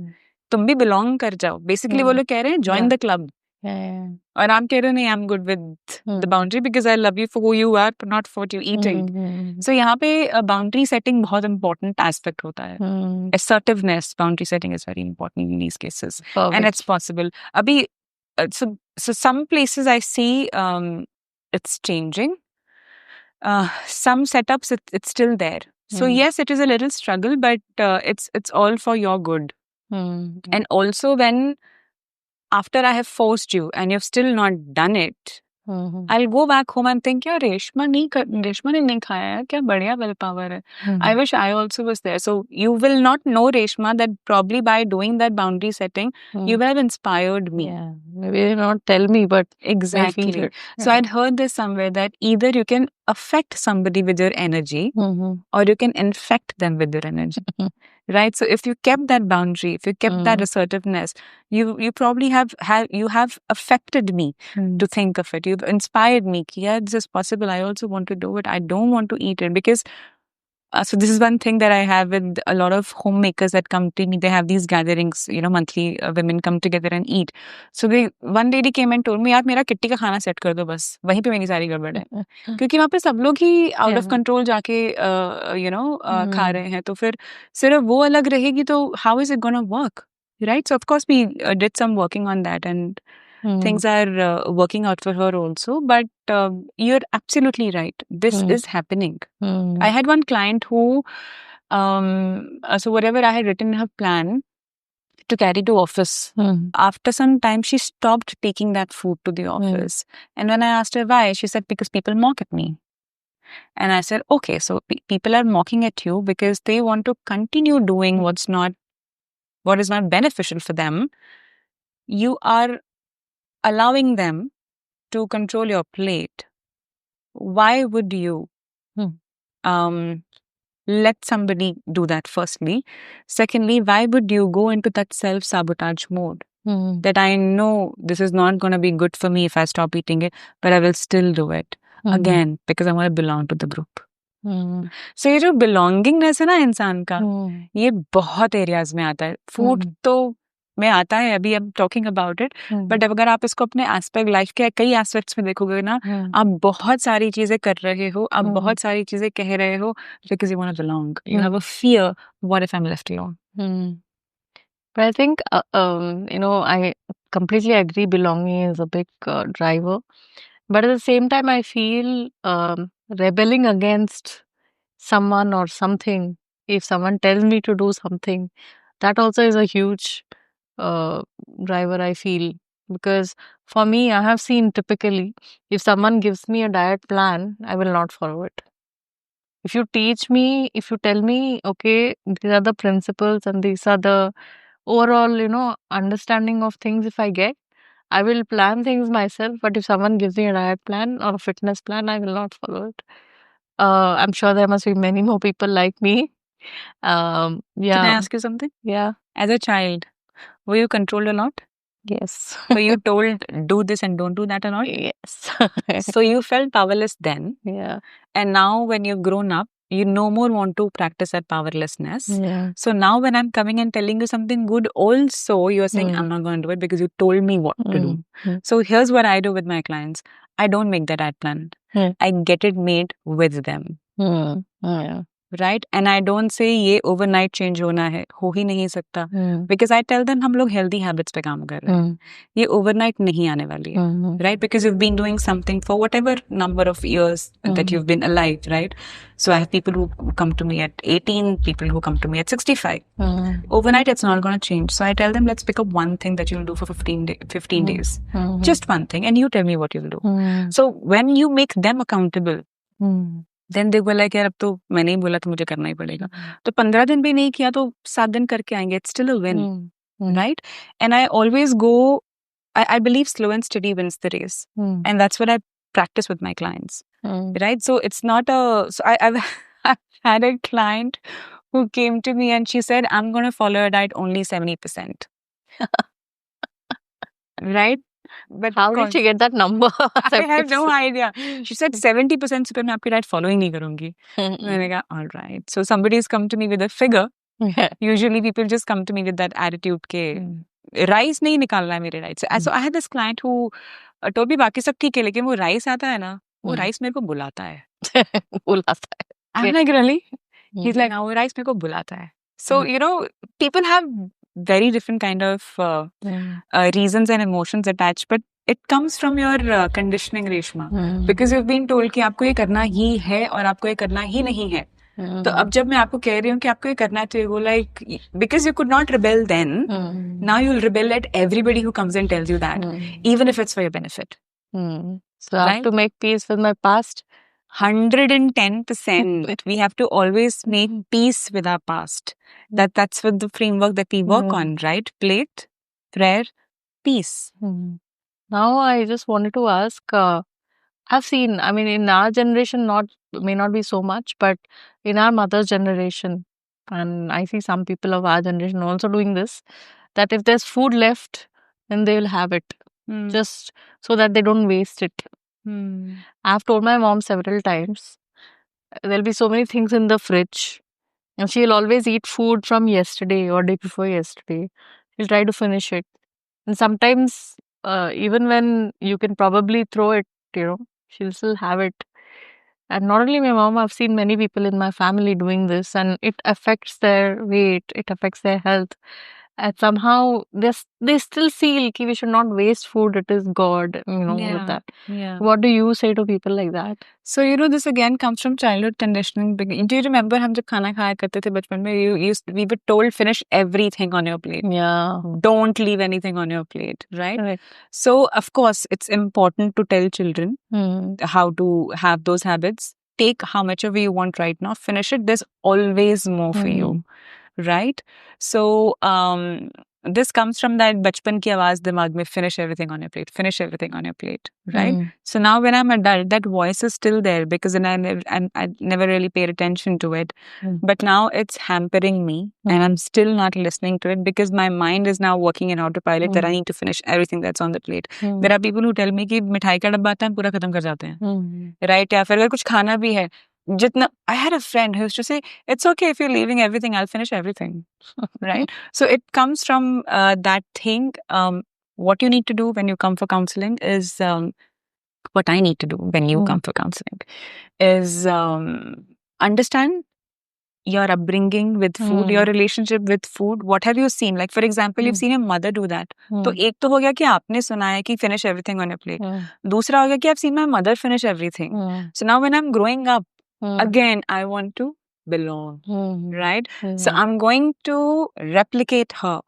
तुम भी बिलोंग कर जाओ. बेसिकली वो लोग कह रहे हैं जॉइन द क्लब, और आप कह रहे हो नहीं I am good with the boundary because I love you for who you are not for you eating. So यहाँ पे बाउंड्री सेटिंग बहुत इंपॉर्टेंट एस्पेक्ट होता है. Assertiveness, boundary setting is very important in these cases and it's possible. अभी so some places I see it's changing. Some setups it's still there. So yes, it is a little struggle, but it's all for your good. And also when after I have forced you and you've still not done it, I'll go back home and think, yeah, Reshma ने नहीं खाया है, क्या बढ़िया will power है. I wish I also was there. So you will not know, Reshma, that probably by doing that boundary setting, you will have inspired me. Yeah, maybe not tell me, but exactly. I feel it. So I'd heard this somewhere that either you can affect somebody with your energy, or you can infect them with your energy. Right? So if you kept that boundary, if you kept that assertiveness, you probably have affected me to think of it. You've inspired me. Yeah, this is possible. I also want to do it. I don't want to eat it because so this is one thing that I have with a lot of homemakers that come to me. They have these gatherings, monthly. Women come together and eat. So one lady came and told me, यार मेरा kitty का खाना set कर दो बस, वहीं पे मेरी सारी गड़बड़ है. क्योंकि वहाँ पे सब लोग ही आउट ऑफ कंट्रोल जाके खा रहे हैं, तो फिर सिर्फ वो अलग रहेगी तो how is it gonna work, right? So of course we did some working on that and things are working out for her also. But you're absolutely right. This is happening. I had one client who, so whatever I had written in her plan to carry to office, after some time she stopped taking that food to the office. And when I asked her why, she said, because people mock at me. And I said, okay, so people are mocking at you because they want to continue doing what is not beneficial for them. You are allowing them to control your plate. Why would you let somebody do that, firstly? Secondly, why would you go into that self-sabotage mode? That I know this is not going to be good for me if I stop eating it, but I will still do it. Again, because I want to belong to the group. So ये जो belongingness है ना इंसान का, ये बहुत areas में आता है. फूड तो में आता है, अभी I'm talking about it, but अगर आप इसको अपने एस्पेक्ट लाइफ के कई एस्पेक्ट्स में देखोगे ना, आप बहुत सारी चीजें कर रहे हो, आप बहुत सारी चीजें कह रहे हो because you want to belong. You have a fear, what if I'm left alone? But I think I completely agree, belonging is a big driver. But at the same time, I feel rebelling against someone or something, if someone tells me to do something, that also is a huge driver, I feel. Because for me, I have seen typically, if someone gives me a diet plan, I will not follow it. If you teach me, if you tell me, okay, these are the principles and these are the overall, understanding of things, if I get, I will plan things myself. But if someone gives me a diet plan or a fitness plan, I will not follow it. I'm sure there must be many more people like me. Can I Yeah, ask you something? yeah, As a child, were you controlled a lot? yes, Were you told do this and don't do that a lot? yes, So you felt powerless then, yeah, and now when you've grown up, you no more want to practice that powerlessness. yeah. So now when I'm coming and telling you something good, also you're saying I'm not going to do it because you told me what to do. So here's what I do with my clients. I don't make the diet plan. I get it made with them. Yeah. Right? And I don't say ये overnight change होना है, हो ही नहीं सकता. Because I tell them हम लोग healthy habits पे काम कर रहे हैं. ये overnight नहीं आने वाली है. Right? Because you've been doing something for whatever number of years that you've been alive, right? So I have people who come to me at 18, people who come to me at 65. Overnight, it's not going to change. So I tell them, let's pick up one thing that you'll do for 15 days. Just one thing. And you tell me what you'll do. So when you make them accountable, then they were like, यार अब तो मैंने ही बोला तो मुझे करना ही पड़ेगा. तो 15 दिन भी नहीं किया तो 7 दिन करके आएंगे. It's still a win, right? And I always go, I believe slow and steady wins the race. And that's what I practice with my clients, right? So it's not so I've had a client who came to me and she said, I'm going to follow a diet only 70%. Right? But how did she get that number? I have no idea. She said 70% से मैं आपकी diet follow ही नहीं करूँगी. मैंने कहा, all right. So somebody's come to me with a figure. Usually people just come to me with that attitude के rice नहीं निकालना है मेरे diet से. So I had this client who told me बाकी सब ठीक है लेकिन वो rice आता है ना, वो rice मेरे को बुलाता है. बुलाता है. I'm like, really? He's like, हाँ वो rice मेरे को बुलाता है. So people have very different kind of reasons and emotions attached, but it comes from your conditioning, Reshma. Because you've been told कि आपको ये करना ही है और आपको ये करना ही नहीं है. तो अब जब मैं आपको कह रही हूँ कि आपको ये करना चाहिए, वो like because you could not rebel then, now you'll rebel at everybody who comes and tells you that, even if it's for your benefit. So I have to make peace with my past. 110%. We have to always make peace with our past. That's with the framework that we work on, right? Plate, prayer, peace. Now I just wanted to ask, I've seen, I mean, in our generation, may not be so much, but in our mother's generation, and I see some people of our generation also doing this, that if there's food left, then they will have it, just so that they don't waste it. I've told my mom several times, there'll be so many things in the fridge, and she'll always eat food from yesterday or day before yesterday. She'll try to finish it. And sometimes, even when you can probably throw it, she'll still have it. And not only my mom, I've seen many people in my family doing this, and it affects their weight, it affects their health. And somehow they still feel that we should not waste food, it is God, with that. Yeah. What do you say to people like that? So, this again comes from childhood conditioning. Do you remember हम जब खाना खाया करते थे बचपन में, we were told finish everything on your plate. Yeah. Don't leave anything on your plate, right? Correct. So, of course, it's important to tell children how to have those habits. Take how much of you want right now, finish it. There's always more for you. Right? So, this comes from that bachpan ki awaaz dimag mein, finish everything on your plate, finish everything on your plate, right? So now when I'm adult, that voice is still there because then I never really paid attention to it. But now it's hampering me and I'm still not listening to it because my mind is now working in autopilot that I need to finish everything that's on the plate. There are people who tell me कि मिठाई का डब्बा आता है पूरा खत्म कर जाते हैं, right? या फिर अगर कुछ खाना भी है, I had a friend who used to say, it's okay if you're leaving everything, I'll finish everything, right? So it comes from that thing. What you need to do when you come for counseling is, what I need to do when you come for counseling is understand your upbringing with food, your relationship with food. What have you seen? Like, for example, you've seen your mother do that. तो एक तो हो गया कि आपने सुना है कि finish everything on your plate. दूसरा हो गया कि I've seen my mother finish everything. So now when I'm growing up, again, I want to belong, right? So I'm going to replicate her.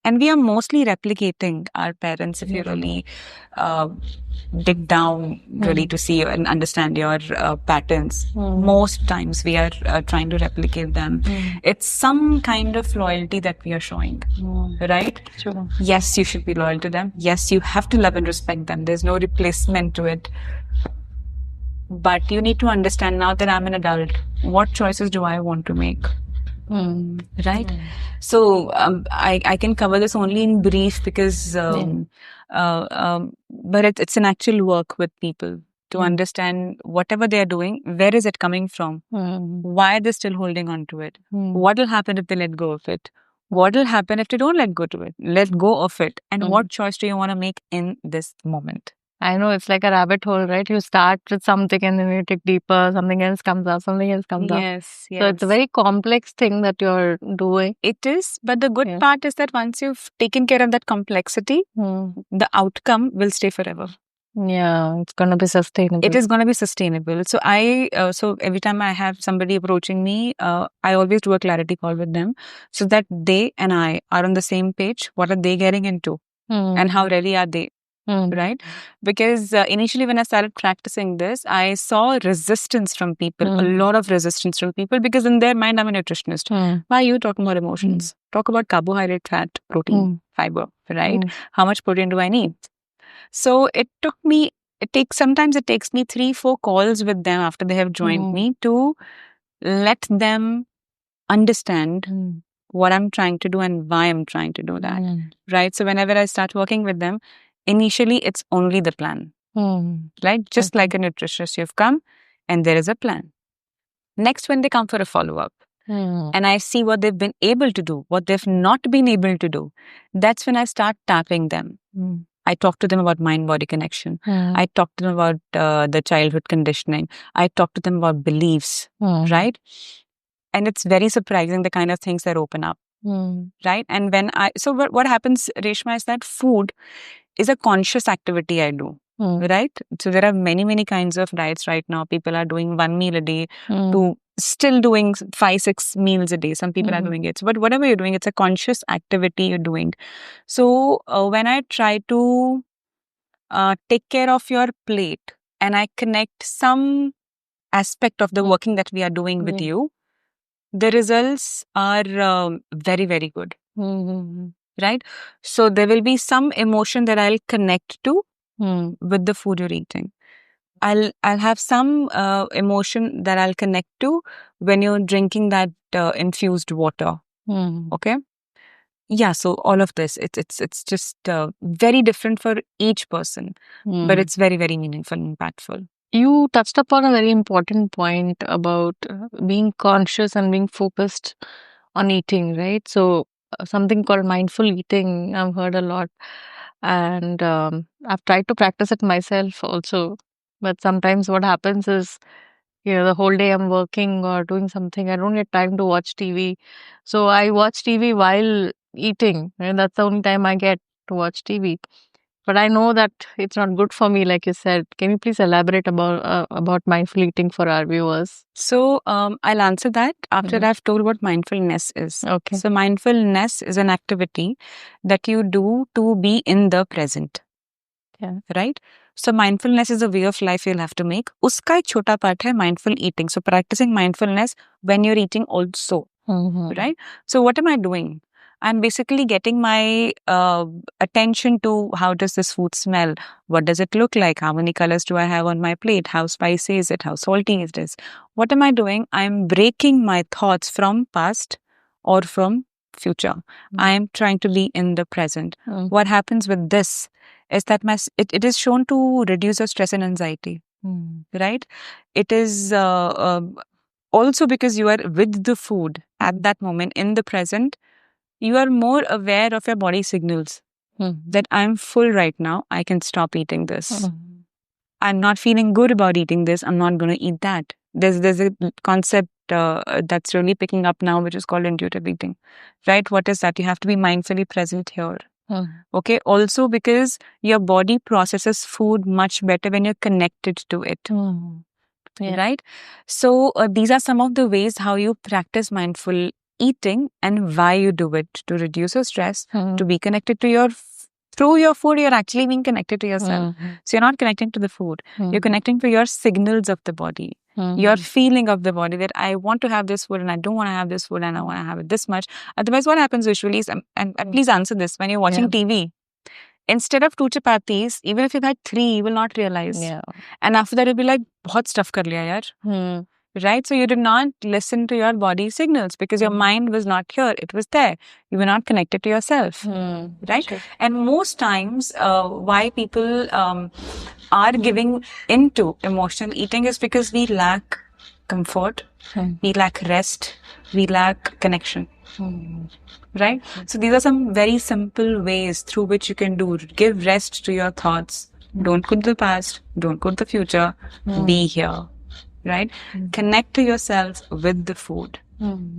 And we are mostly replicating our parents if you really dig down really to see and understand your patterns. Most times we are trying to replicate them. It's some kind of loyalty that we are showing, right? Sure. Yes, you should be loyal to them. Yes, you have to love and respect them. There's no replacement to it. But you need to understand now that I'm an adult, what choices do I want to make? Right? So I can cover this only in brief because but it's an actual work with people to understand whatever they are doing, where is it coming from? Why are they still holding on to it? What will happen if they let go of it? What will happen if they don't let go of it? And what choice do you want to make in this moment? I know it's like a rabbit hole, right? You start with something and then you dig deeper, something else comes up, something else comes up. Yes. So it's a very complex thing that you're doing. It is, but the good part is that once you've taken care of that complexity, the outcome will stay forever. Yeah, it's going to be sustainable. It is going to be sustainable. So so every time I have somebody approaching me, I always do a clarity call with them so that they and I are on the same page. What are they getting into? And how ready are they? Right? Because initially when I started practicing this, I saw resistance from people, a lot of resistance from people, because in their mind, I'm a nutritionist. Why are you talking about emotions? Talk about carbohydrate, fat, protein, fiber, right? How much protein do I need? So sometimes it takes me 3-4 calls with them after they have joined me to let them understand what I'm trying to do and why I'm trying to do that, right? So whenever I start working with them, initially it's only the plan, right? Just like a nutritionist, you've come and there is a plan. Next, when they come for a follow-up and I see what they've been able to do, what they've not been able to do, that's when I start tapping them. I talk to them about mind-body connection. I talk to them about the childhood conditioning. I talk to them about beliefs, right? And it's very surprising the kind of things that open up, right? And so what happens, Reshma, is that food is a conscious activity I do, right? So there are many, many kinds of diets right now. People are doing 1 meal a day to still doing 5-6 meals a day. Some people are doing it. But whatever you're doing, it's a conscious activity you're doing. So when I try to take care of your plate and I connect some aspect of the working that we are doing with you, the results are very, very good. Right? So there will be some emotion that I'll connect to with the food you're eating. I'll have some emotion that I'll connect to when you're drinking that infused water. Okay? Yeah, so all of this, it's just very different for each person, but it's very, very meaningful and impactful. You touched upon a very important point about being conscious and being focused on eating, right? So something called mindful eating, I've heard a lot. And I've tried to practice it myself also. But sometimes what happens is, the whole day I'm working or doing something, I don't get time to watch TV. So I watch TV while eating, and that's the only time I get to watch TV. But I know that it's not good for me, like you said. Can you please elaborate about mindful eating for our viewers? So I'll answer that after I've told what mindfulness is. Okay. So mindfulness is an activity that you do to be in the present. Yeah. Right? So mindfulness is a way of life you'll have to make. Uska ek chota part hai mindful eating. So practicing mindfulness when you're eating also. Right? So what am I doing? I'm basically getting my attention to how does this food smell? What does it look like? How many colors do I have on my plate? How spicy is it? How salty is this? What am I doing? I'm breaking my thoughts from past or from future. I am trying to be in the present. What happens with this is that it is shown to reduce your stress and anxiety. Right? It is also because you are with the food at that moment in the present. You are more aware of your body signals that I'm full right now. I can stop eating this. I'm not feeling good about eating this. I'm not going to eat that. There's a concept that's really picking up now, which is called intuitive eating, right? What is that? You have to be mindfully present here. Okay. Also because your body processes food much better when you're connected to it. Right? So these are some of the ways how you practice mindful eating and why you do it, to reduce your stress, Hmm. to be connected to your through your food. You're actually being connected to yourself. So you're not connecting to the food. You're connecting to your signals of the body, your feeling of the body, that I want to have this food and I don't want to have this food and I want to have it this much. Otherwise, what happens usually is, and please answer this, when you're watching TV, instead of 2 chapatis, even if you've had 3, you will not realize. Yeah. And after that, you'll be like, बहुत stuff कर लिया यार. Right? So you did not listen to your body signals because your mind was not here. It was there. You were not connected to yourself. Right? Sure. And most times, why people are giving into emotional eating is because we lack comfort, we lack rest, we lack connection. Right? So these are some very simple ways through which you can give rest to your thoughts. Don't go to the past, don't go to the future, be here. Right? Connect to yourself with the food.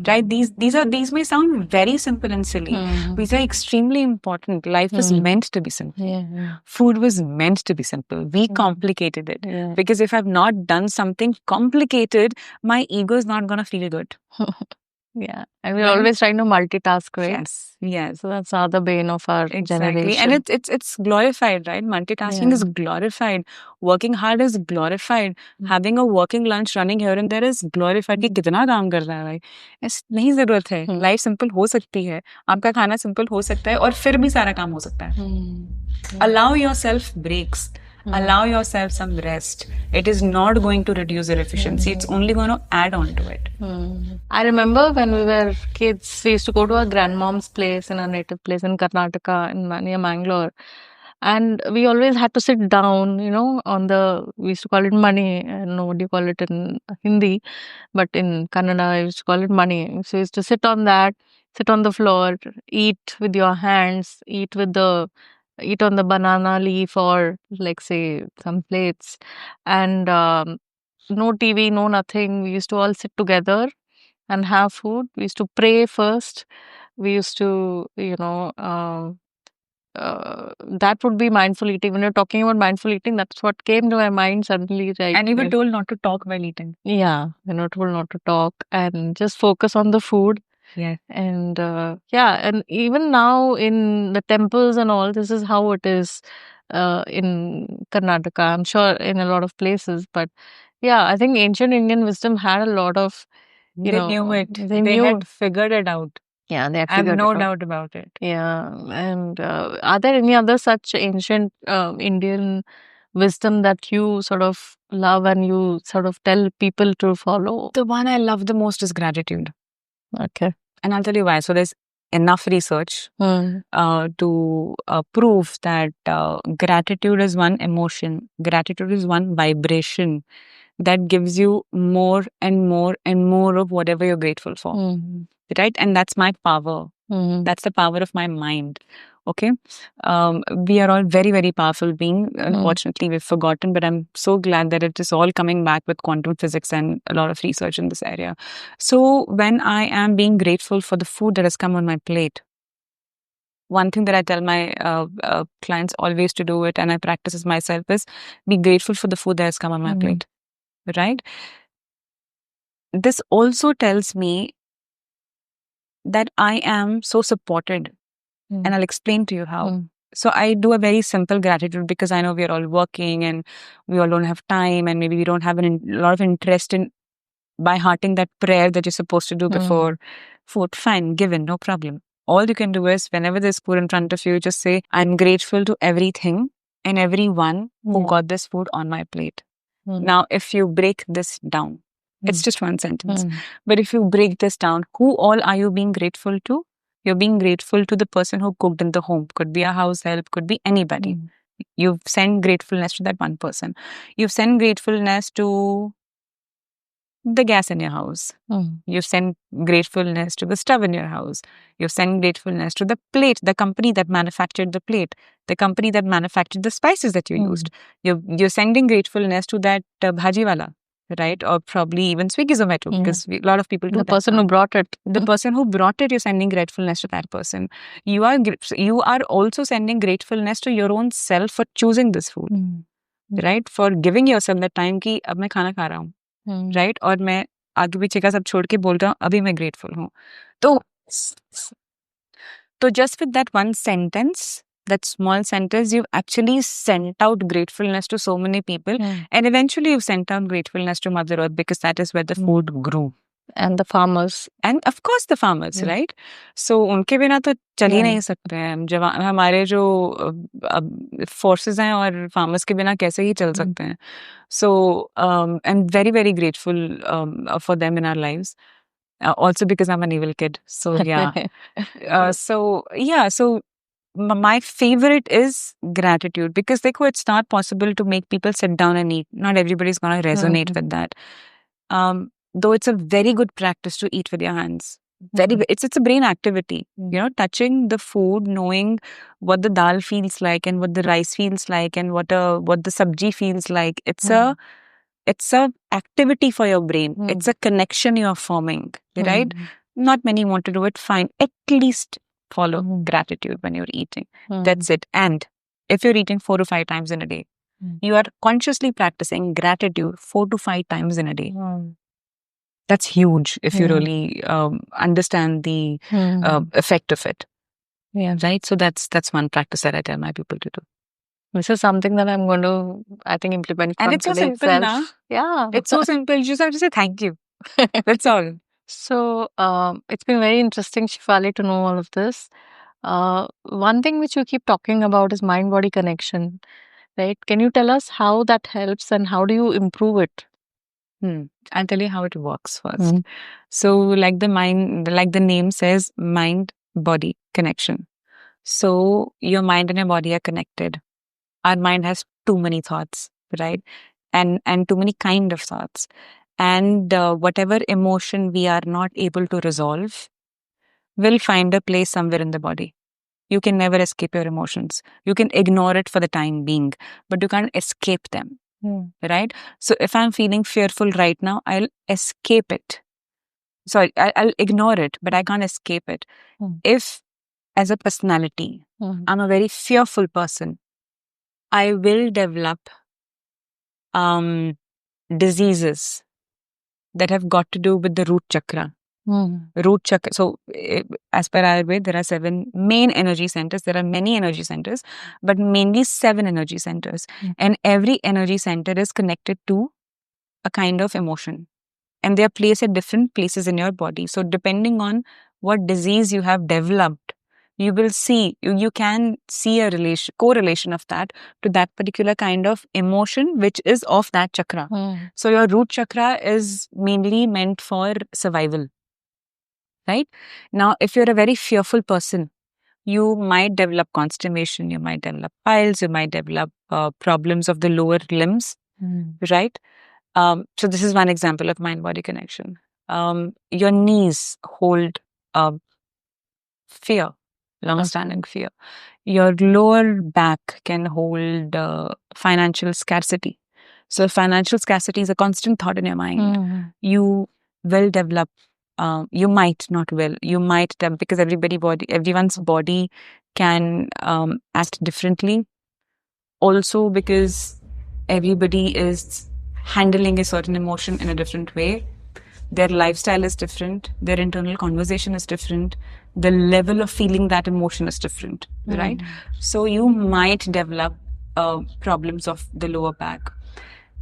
Right? These may sound very simple and silly. These are extremely important. Life was meant to be simple. Yeah. Food was meant to be simple. We complicated it. Because if I've not done something complicated, my ego is not gonna feel good. Yeah. And we're Right? always trying to multitask, right? Yes. So that's another bane of our Exactly. generation. And it's glorified, right? Multitasking is glorified. Working hard is glorified. Having a working lunch running here and there is glorified. कि कितना काम कर रहा है भाई. ऐस नहीं जरूरत है. Life simple हो सकती है. आपका खाना simple हो सकता है और फिर भी सारा काम हो सकता है. Allow yourself breaks. Allow yourself some rest. It is not going to reduce your efficiency. It's only going to add on to it. I remember when we were kids, we used to go to our grandmom's place in our native place in Karnataka, near Mangalore. And we always had to sit down, we used to call it money. I don't know what you call it in Hindi, but in Kannada, I used to call it money. So we used to sit on that, sit on the floor, eat with your hands, eat on the banana leaf or like say some plates, and no TV, no nothing. We used to all sit together and have food. We used to pray first. We used to, that would be mindful eating. When you're talking about mindful eating, that's what came to my mind suddenly. Like, And you were told not to talk while eating. Yeah, we're not told not to talk and just focus on the food. Yeah. And and even now in the temples and all, this is how it is in Karnataka. I'm sure in a lot of places, but yeah, I think ancient Indian wisdom had a lot of, They knew it. They knew. had figured it out. Yeah, they had I have figured no it out. doubt about it. Yeah, and are there any other such ancient Indian wisdom that you sort of love and you sort of tell people to follow? The one I love the most is gratitude. Okay. And I'll tell you why. So there's enough research to prove that gratitude is one emotion, gratitude is one vibration that gives you more and more and more of whatever you're grateful for. Right? And that's my power. That's the power of my mind. Okay. We are all very, very powerful beings. Unfortunately, we've forgotten, but I'm so glad that it is all coming back with quantum physics and a lot of research in this area. So when I am being grateful for the food that has come on my plate, one thing that I tell my clients always to do it, and I practice as myself, is be grateful for the food that has come on my plate. Right? This also tells me that I am so supported. And I'll explain to you how. So I do a very simple gratitude because I know we are all working and we all don't have time and maybe we don't have a lot of interest in by hearting that prayer that you're supposed to do before food. Fine, given, no problem. All you can do is whenever there's food in front of you, just say, I'm grateful to everything and everyone who got this food on my plate. Now, if you break this down, it's just one sentence. But if you break this down, who all are you being grateful to? You're being grateful to the person who cooked in the home. Could be a house help, could be anybody. You've sent gratefulness to that one person. You've sent gratefulness to the gas in your house. You've sent gratefulness to the stove in your house. You've sent gratefulness to the plate, the company that manufactured the plate, the company that manufactured the spices that you used. You're sending gratefulness to that bhaji wala. Right? Or probably even Swiggy, Zomato, because a lot of people do the that. person who brought it. The person who brought it, you're sending gratefulness to that person. You are also sending gratefulness to your own self for choosing this food. Right? For giving yourself the time कि अब मैं खाना खा रहा हूँ. Right? और मैं आगे पीछे का सब छोड़ के बोल रहा हूँ अभी मैं ग्रेटफुल हूँ. तो just with that one sentence, that small sentence, you've actually sent out gratefulness to so many people, and eventually you've sent out gratefulness to Mother Earth, because that is where the food grew. And the farmers. And of course the farmers, right? So उनके बिना तो चल ही नहीं सकते हैं हम. जब हमारे जो forces हैं और farmers के बिना कैसे ही चल सकते हैं. So I'm very, very grateful for them in our lives. Also because I'm an evil kid. So yeah. So my favorite is gratitude, because it's not possible to make people sit down and eat. Not everybody's going to resonate with that. Though it's a very good practice to eat with your hands. It's a brain activity. You know, touching the food, knowing what the dal feels like and what the rice feels like and what the sabji feels like. It's a activity for your brain. It's a connection you're forming, right? Not many want to do it. Fine. At least follow gratitude when you're eating. That's it. And if you're eating 4 to 5 times in a day, you are consciously practicing gratitude 4 to 5 times in a day. That's huge if you really understand the effect of it. Yeah, right. So that's one practice that I tell my people to do. This is something that I'm going to, I think, implement. And it's so simple, na? Yeah. It's so simple. You just have to say thank you. That's all. So it's been very interesting, Shefali, to know all of this. One thing which you keep talking about is mind-body connection, right? Can you tell us how that helps and how do you improve it? I'll tell you how it works first. So like the name says, mind-body connection. So your mind and your body are connected. Our mind has too many thoughts, right? And too many kind of thoughts. And whatever emotion we are not able to resolve will find a place somewhere in the body. You can never escape your emotions. You can ignore it for the time being, but you can't escape them, right? So if I'm feeling fearful right now, I'll escape it. Sorry, I'll ignore it, but I can't escape it. If, as a personality, I'm a very fearful person, I will develop diseases that have got to do with the root chakra. Root chakra. So, as per Ayurveda, there are 7 main energy centers. There are many energy centers, but mainly 7 energy centers. And every energy center is connected to a kind of emotion. And they are placed at different places in your body. So, depending on what disease you have developed, you will see, you can see a correlation of that to that particular kind of emotion, which is of that chakra. So your root chakra is mainly meant for survival, right? Now, if you're a very fearful person, you might develop constipation, you might develop piles, you might develop problems of the lower limbs, right? So this is one example of mind-body connection. Your knees hold fear, long-standing fear. Your lower back can hold financial scarcity. So financial scarcity is a constant thought in your mind. You will develop, you might, not will, you might develop, because everyone's body can act differently. Also because everybody is handling a certain emotion in a different way. Their lifestyle is different. Their internal conversation is different. The level of feeling that emotion is different, right? So you might develop problems of the lower back.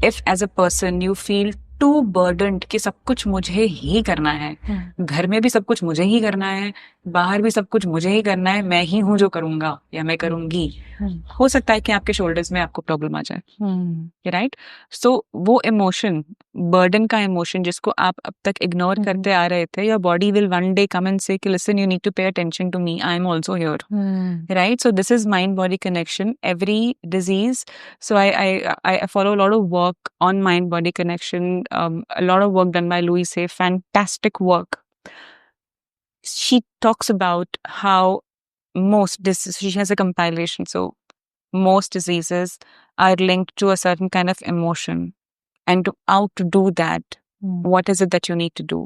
If as a person you feel too burdened कि सब कुछ मुझे ही करना है, घर में भी सब कुछ मुझे ही करना है, बाहर भी सब कुछ मुझे ही करना है, मैं ही हूँ जो करूँगा या मैं करूँगी, हो सकता है कि आपके शोल्डर्स में आपको प्रॉब्लम आ जाए, राइट? सो वो इमोशन, बर्डन का इमोशन जिसको आप अब तक इग्नोर करते आ रहे थे, your body will one day come and say कि listen, you need to pay attention to me, I am also here, right? So this is mind body connection. Every disease, so I follow a lot of work on mind body connection, a lot of work done by Louise Hay, fantastic work. She talks about how she has a compilation, so most diseases are linked to a certain kind of emotion, and how to do that, what is it that you need to do,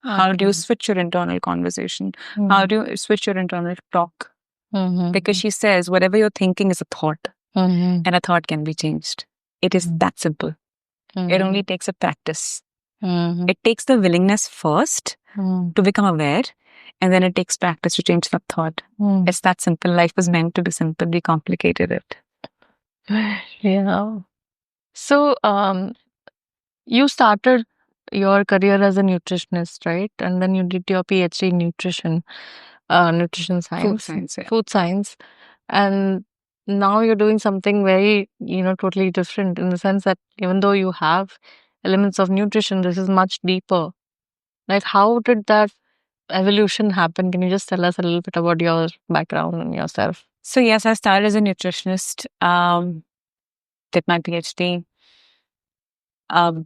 how do you switch your internal conversation, how do you switch your internal talk, because she says whatever you're thinking is a thought, and a thought can be changed. It is that simple. It only takes a practice. It takes the willingness first to become aware, and then it takes practice to change that thought. It's that simple. Life was meant to be simple. We complicated it. Yeah. So, you started your career as a nutritionist, right? And then you did your PhD in nutrition science, science, yeah. food science, and now you're doing something very, totally different in the sense that even though you have elements of nutrition, this is much deeper. Like, how did that evolution happen? Can you just tell us a little bit about your background and yourself? So yes, I started as a nutritionist, did my PhD,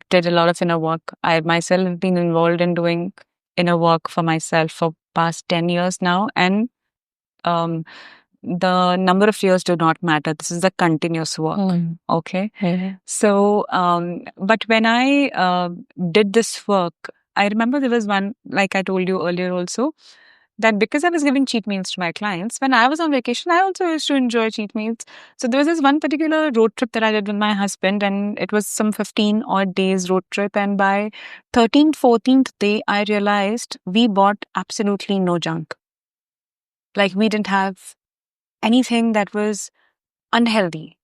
did a lot of inner work. I myself have been involved in doing inner work for myself for past 10 years now. And the number of years do not matter. This is a continuous work. Okay. Yeah. So, but when I did this work, I remember there was one, like I told you earlier also, that because I was giving cheat meals to my clients, when I was on vacation, I also used to enjoy cheat meals. So there was this one particular road trip that I did with my husband, and it was some 15 odd days road trip. And by 13th, 14th day, I realized we bought absolutely no junk. Like we didn't have anything that was unhealthy.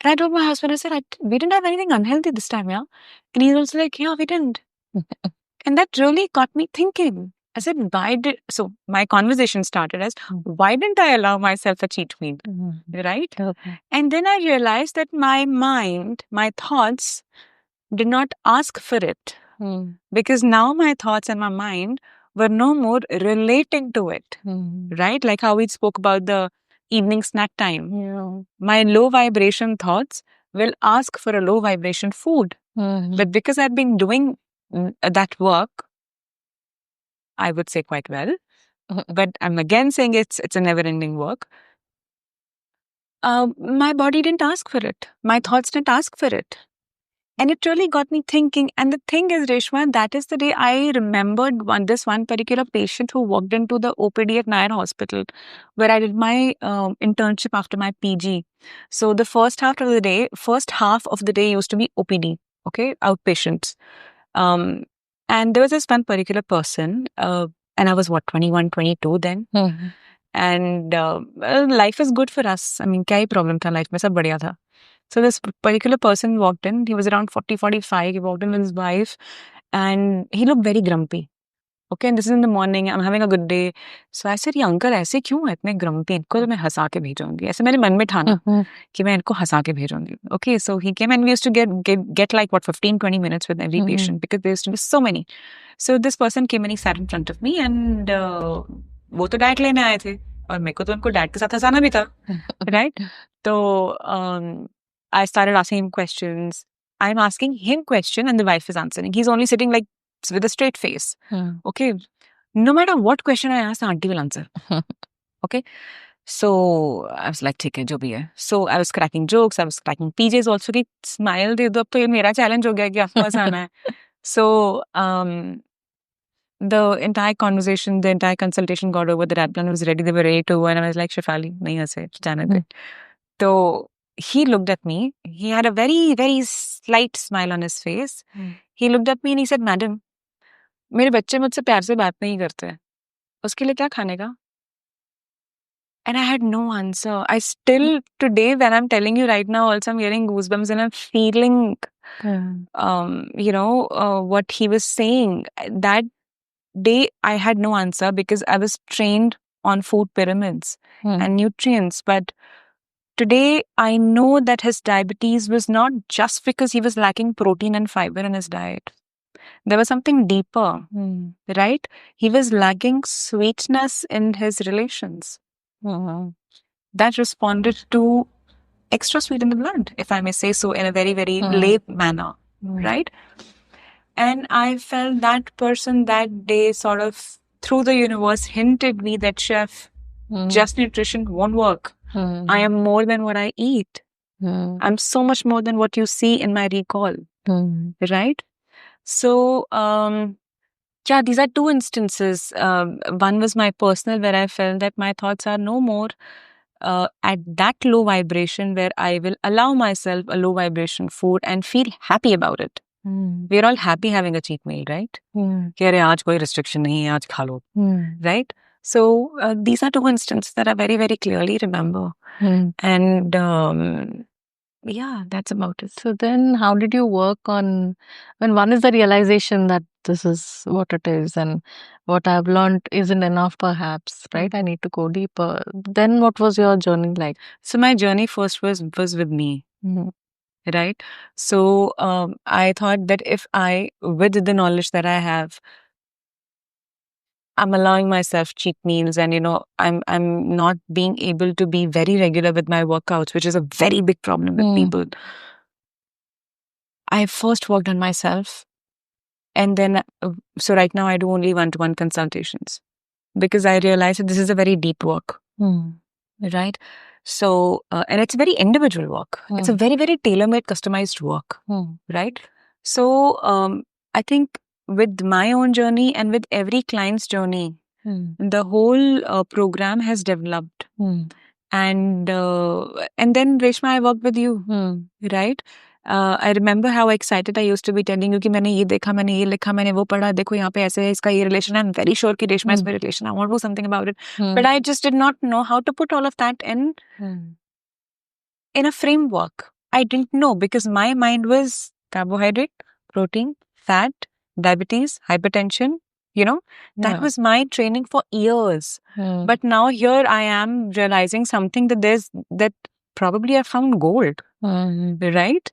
And I told my husband, I said, we didn't have anything unhealthy this time, yeah? And he's also like, yeah, we didn't. And that really got me thinking. I said, so my conversation started as, why didn't I allow myself a cheat meal? Right? Okay. And then I realized that my mind, my thoughts did not ask for it. Because now my thoughts and my mind were no more relating to it. Right? Like how we spoke about the evening snack time. Yeah. My low vibration thoughts will ask for a low vibration food. But because I've been doing that work, I would say quite well. But I'm again saying it's a never-ending work. My body didn't ask for it. My thoughts didn't ask for it. And it really got me thinking. And the thing is, Reshma, that is the day I remembered this one particular patient who walked into the OPD at Nair Hospital, where I did my internship after my PG. So the first half of the day used to be OPD, okay, outpatients. And there was this one particular person, and I was 21, 22 then. And life is good for us. I mean, kya problem tha life mein, sab badhiya tha. So this particular person walked in. He was around 40, 45. He walked in with his wife, and he looked very grumpy. Okay, and this is in the morning. I'm having a good day. So I said, ये uncle ऐसे क्यों है इतने grumpy? इनको तो मैं हंसा के भेजूंगी. ऐसे मैंने मन में ठाना कि मैं इनको हंसा के भेजूंगी. Okay, so he came and we used to get like 15, 20 minutes with every patient because there used to be so many. So this person came and he sat in front of me and वो तो diet लेने आए थे और मेरे को तो उनको डाइट के साथ हंसाना भी था, right? तो I started asking him questions. I'm asking him question and the wife is answering. He's only sitting like with a straight face. Okay. No matter what question I ask, the auntie will answer. Okay. So I was like, ठीक है जो भी है. So I was cracking jokes. I was cracking PJs also. कि smile दे दो अब तो ये मेरा challenge हो गया कि आपको हंसाना है. So the entire conversation, the entire consultation got over. The diet plan was ready. They were ready to go. And I was like, Shefali, nahi hanse, जाने दे. So he looked at me. He had a very, very slight smile on his face. He looked at me and he said, Madam, मेरे बच्चे मुझसे प्यार से बात नहीं करते हैं. उसके लिए क्या खाने का? And I had no answer. I still today, when I'm telling you right now, also I'm getting goosebumps and I'm feeling, what he was saying. That day, I had no answer because I was trained on food pyramids and nutrients. But today, I know that his diabetes was not just because he was lacking protein and fiber in his diet. There was something deeper, right? He was lacking sweetness in his relations. That responded to extra sweet in the blood, if I may say so, in a very, very lay manner, right? And I felt that person that day sort of, through the universe, hinted me that, Chef, just nutrition won't work. I am more than what I eat. I'm so much more than what you see in my recall, right? So, these are two instances. One was my personal, where I felt that my thoughts are no more at that low vibration, where I will allow myself a low vibration food and feel happy about it. We're all happy having a cheat meal, right? कि अरे आज कोई restriction नहीं है, आज खा लो, right? So these are two instances that I very, very clearly remember. And yeah, that's about it. So then how did you work on, when one is the realization that this is what it is and what I've learned isn't enough perhaps, right? I need to go deeper. Then what was your journey like? So my journey first was with me. Right? So I thought that if I, with the knowledge that I have, I'm allowing myself cheat meals and, I'm not being able to be very regular with my workouts, which is a very big problem with people. I first worked on myself. And then, so right now I do only one-to-one consultations because I realized that this is a very deep work. Right? So, and it's very individual work. It's a very, very tailor-made, customized work. Right? So, I think with my own journey and with every client's journey, the whole program has developed. And then Reshma, I worked with you, right? I remember how excited I used to be telling you कि मैंने ये देखा, मैंने ये लिखा, मैंने वो पढ़ा, देखो यहाँ पे ऐसे है, इसका ये relation. I'm very sure कि Reshma is my relation. I want to do something about it. But I just did not know how to put all of that in a framework. I didn't know because my mind was carbohydrate, protein, fat, diabetes, hypertension. That was my training for years. But now here I am realizing something that probably I found gold, right?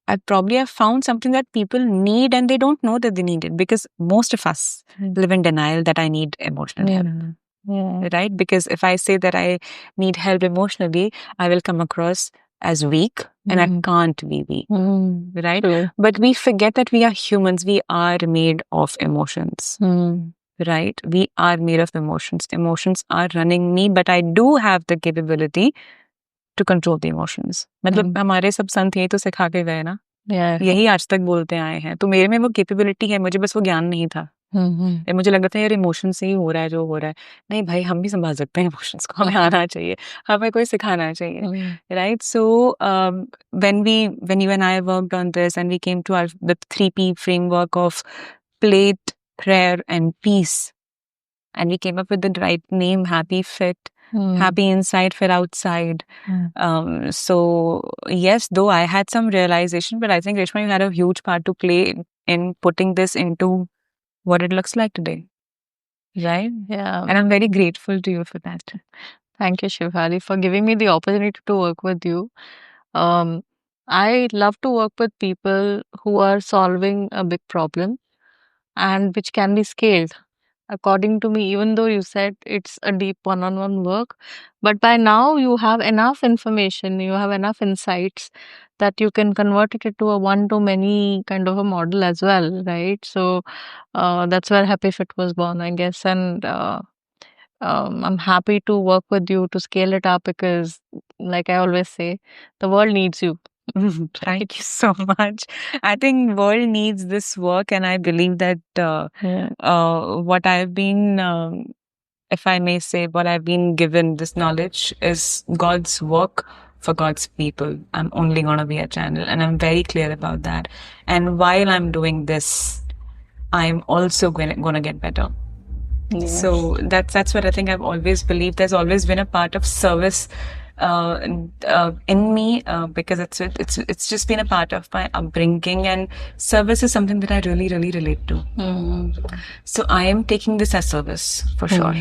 I probably have found something that people need and they don't know that they need it because most of us live in denial that I need emotional help, right? Because if I say that I need help emotionally, I will come across as weak and I can't be weak, right? True. But we forget that we are humans. We are made of emotions, right? We are made of emotions. Emotions are running me, but I do have the capability to control the emotions. मतलब हमारे सब संत यही तो सिखा के गए ना, यही आज तक बोलते आए हैं. तो मेरे में वो कैपेबिलिटी है, मुझे बस वो ज्ञान नहीं था. मुझे लगता था यार इमोशन से ही हो रहा है जो हो रहा है. नहीं भाई, हम भी संभाल सकते हैं इमोशंस को, हमें आना चाहिए, हमें कोई सिखाना चाहिए, right? So when you and I worked on this and we came to the 3P framework of plate, prayer and peace, and we came up with the right name, Happy Fit. Happy inside, fit outside. So yes, though I had some realization, but I think Reshma, you had a huge part to play in putting this into what it looks like today, right? Yeah. And I'm very grateful to you for that. Thank you, Shivali, for giving me the opportunity to work with you. I love to work with people who are solving a big problem and which can be scaled. According to me, even though you said it's a deep one-on-one work, but by now you have enough information, you have enough insights that you can convert it into a one-to-many kind of a model as well, right? So that's where Happy Fit was born, I guess. And I'm happy to work with you to scale it up because, like I always say, the world needs you. Thank you so much. I think world needs this work, and I believe that what I've been, if I may say, what I've been given, this knowledge is God's work for God's people. I'm only going to be a channel, and I'm very clear about that. And while I'm doing this, I'm also going to get better. Yes. So that's what I think I've always believed. There's always been a part of service in me because it's just been a part of my upbringing, and service is something that I really, really relate to. So I am taking this as service for sure.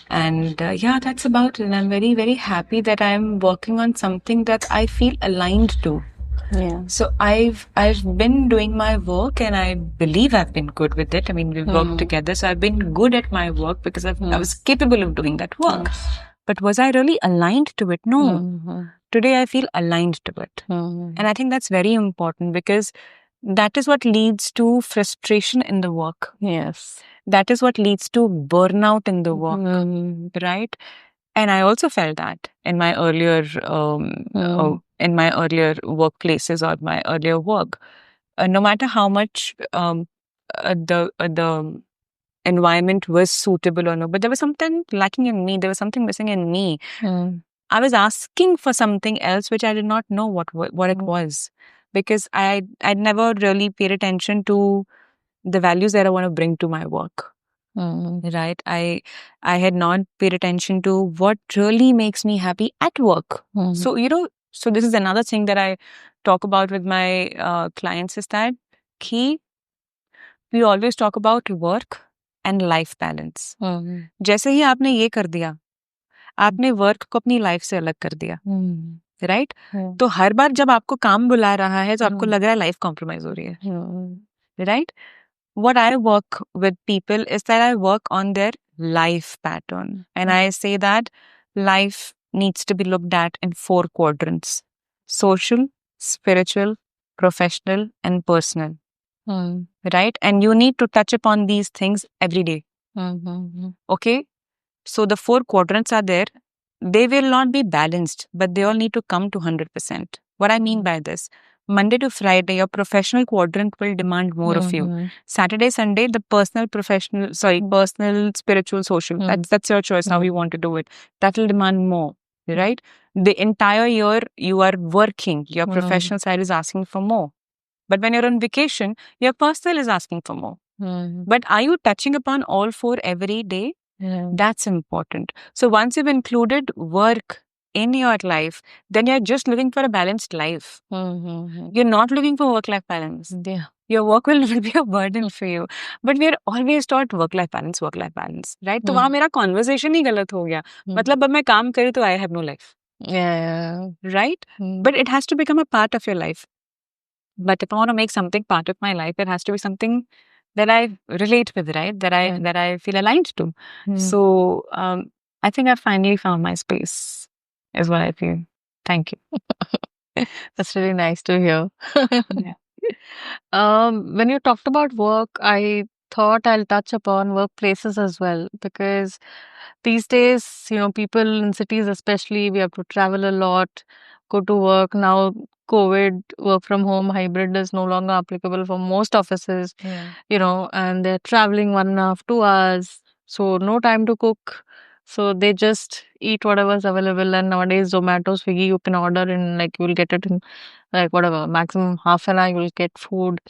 And yeah, that's about it. And I'm very, very happy that I'm working on something that I feel aligned to. Yeah. So I've been doing my work, and I believe I've been good with it. I mean, we've worked together, so I've been good at my work because I was capable of doing that work. But was I really aligned to it? No. Today I feel aligned to it. And I think that's very important because that is what leads to frustration in the work. Yes. That is what leads to burnout in the work, right? And I also felt that in my earlier workplaces or my earlier work. No matter how much the environment was suitable or no, but there was something lacking in me. There was something missing in me. I was asking for something else which I did not know what it was. because I'd never really paid attention to the values that I want to bring to my work. Right? I had not paid attention to what really makes me happy at work. So so this is another thing that I talk about with my clients is that key we always talk about work and life balance. जैसे ही आपने ये कर दिया, आपने work को अपनी life से अलग कर दिया, राइट? तो हर बार जब आपको काम बुला रहा है तो आपको लग रहा है लाइफ कॉम्प्रोमाइज हो रही है, right? What I work with people is that I work on their life pattern, and I say that life needs to be looked at in 4 quadrants: social, spiritual, professional, and personal. Right? And you need to touch upon these things every day. Okay? So the 4 quadrants are there. They will not be balanced, but they all need to come to 100%. What I mean by this, Monday to Friday, your professional quadrant will demand more of you. Saturday, Sunday, the personal, spiritual, social. That's your choice, how you want to do it. That will demand more, right? The entire year, you are working. Your professional side is asking for more. But when you're on vacation, your personal is asking for more. But are you touching upon all 4 every day? That's important. So once you've included work in your life, then you're just looking for a balanced life. You're not looking for work-life balance. Your work will not be a burden for you. But we are always taught work-life balance, right? तो वहाँ मेरा conversation ही गलत हो गया. मतलब अब मैं काम करूँ तो I have no life. Right? But it has to become a part of your life. But if I want to make something part of my life, it has to be something that I relate with, right? That I feel aligned to. So I think I finally found my space, is what I feel. Thank you. That's really nice to hear. Yeah. When you talked about work, I thought I'll touch upon workplaces as well, because these days, people in cities especially, we have to travel a lot, go to work. Now, COVID, work from home, hybrid is no longer applicable for most offices, and they're traveling 1.5, 2 hours, so no time to cook. So they just eat whatever's available. And nowadays, Zomato, Swiggy, you can order and you'll get it in whatever, maximum half an hour, you'll get food.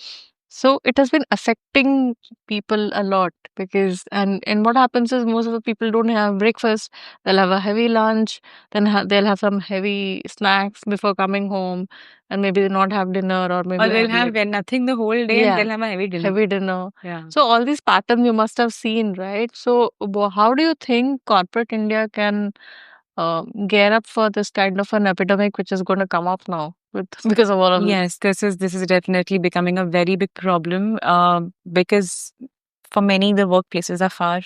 So it has been affecting people a lot, because and what happens is most of the people don't have breakfast. They'll have a heavy lunch, then they'll have some heavy snacks before coming home, and maybe they'll not have dinner, or maybe they'll have nothing the whole day, and they'll have a heavy dinner. Heavy dinner. Yeah. So all these patterns you must have seen, right? So how do you think corporate India can gear up for this kind of an epidemic which is going to come up now because of all of this? Yes, this is definitely becoming a very big problem, because for many the workplaces are far.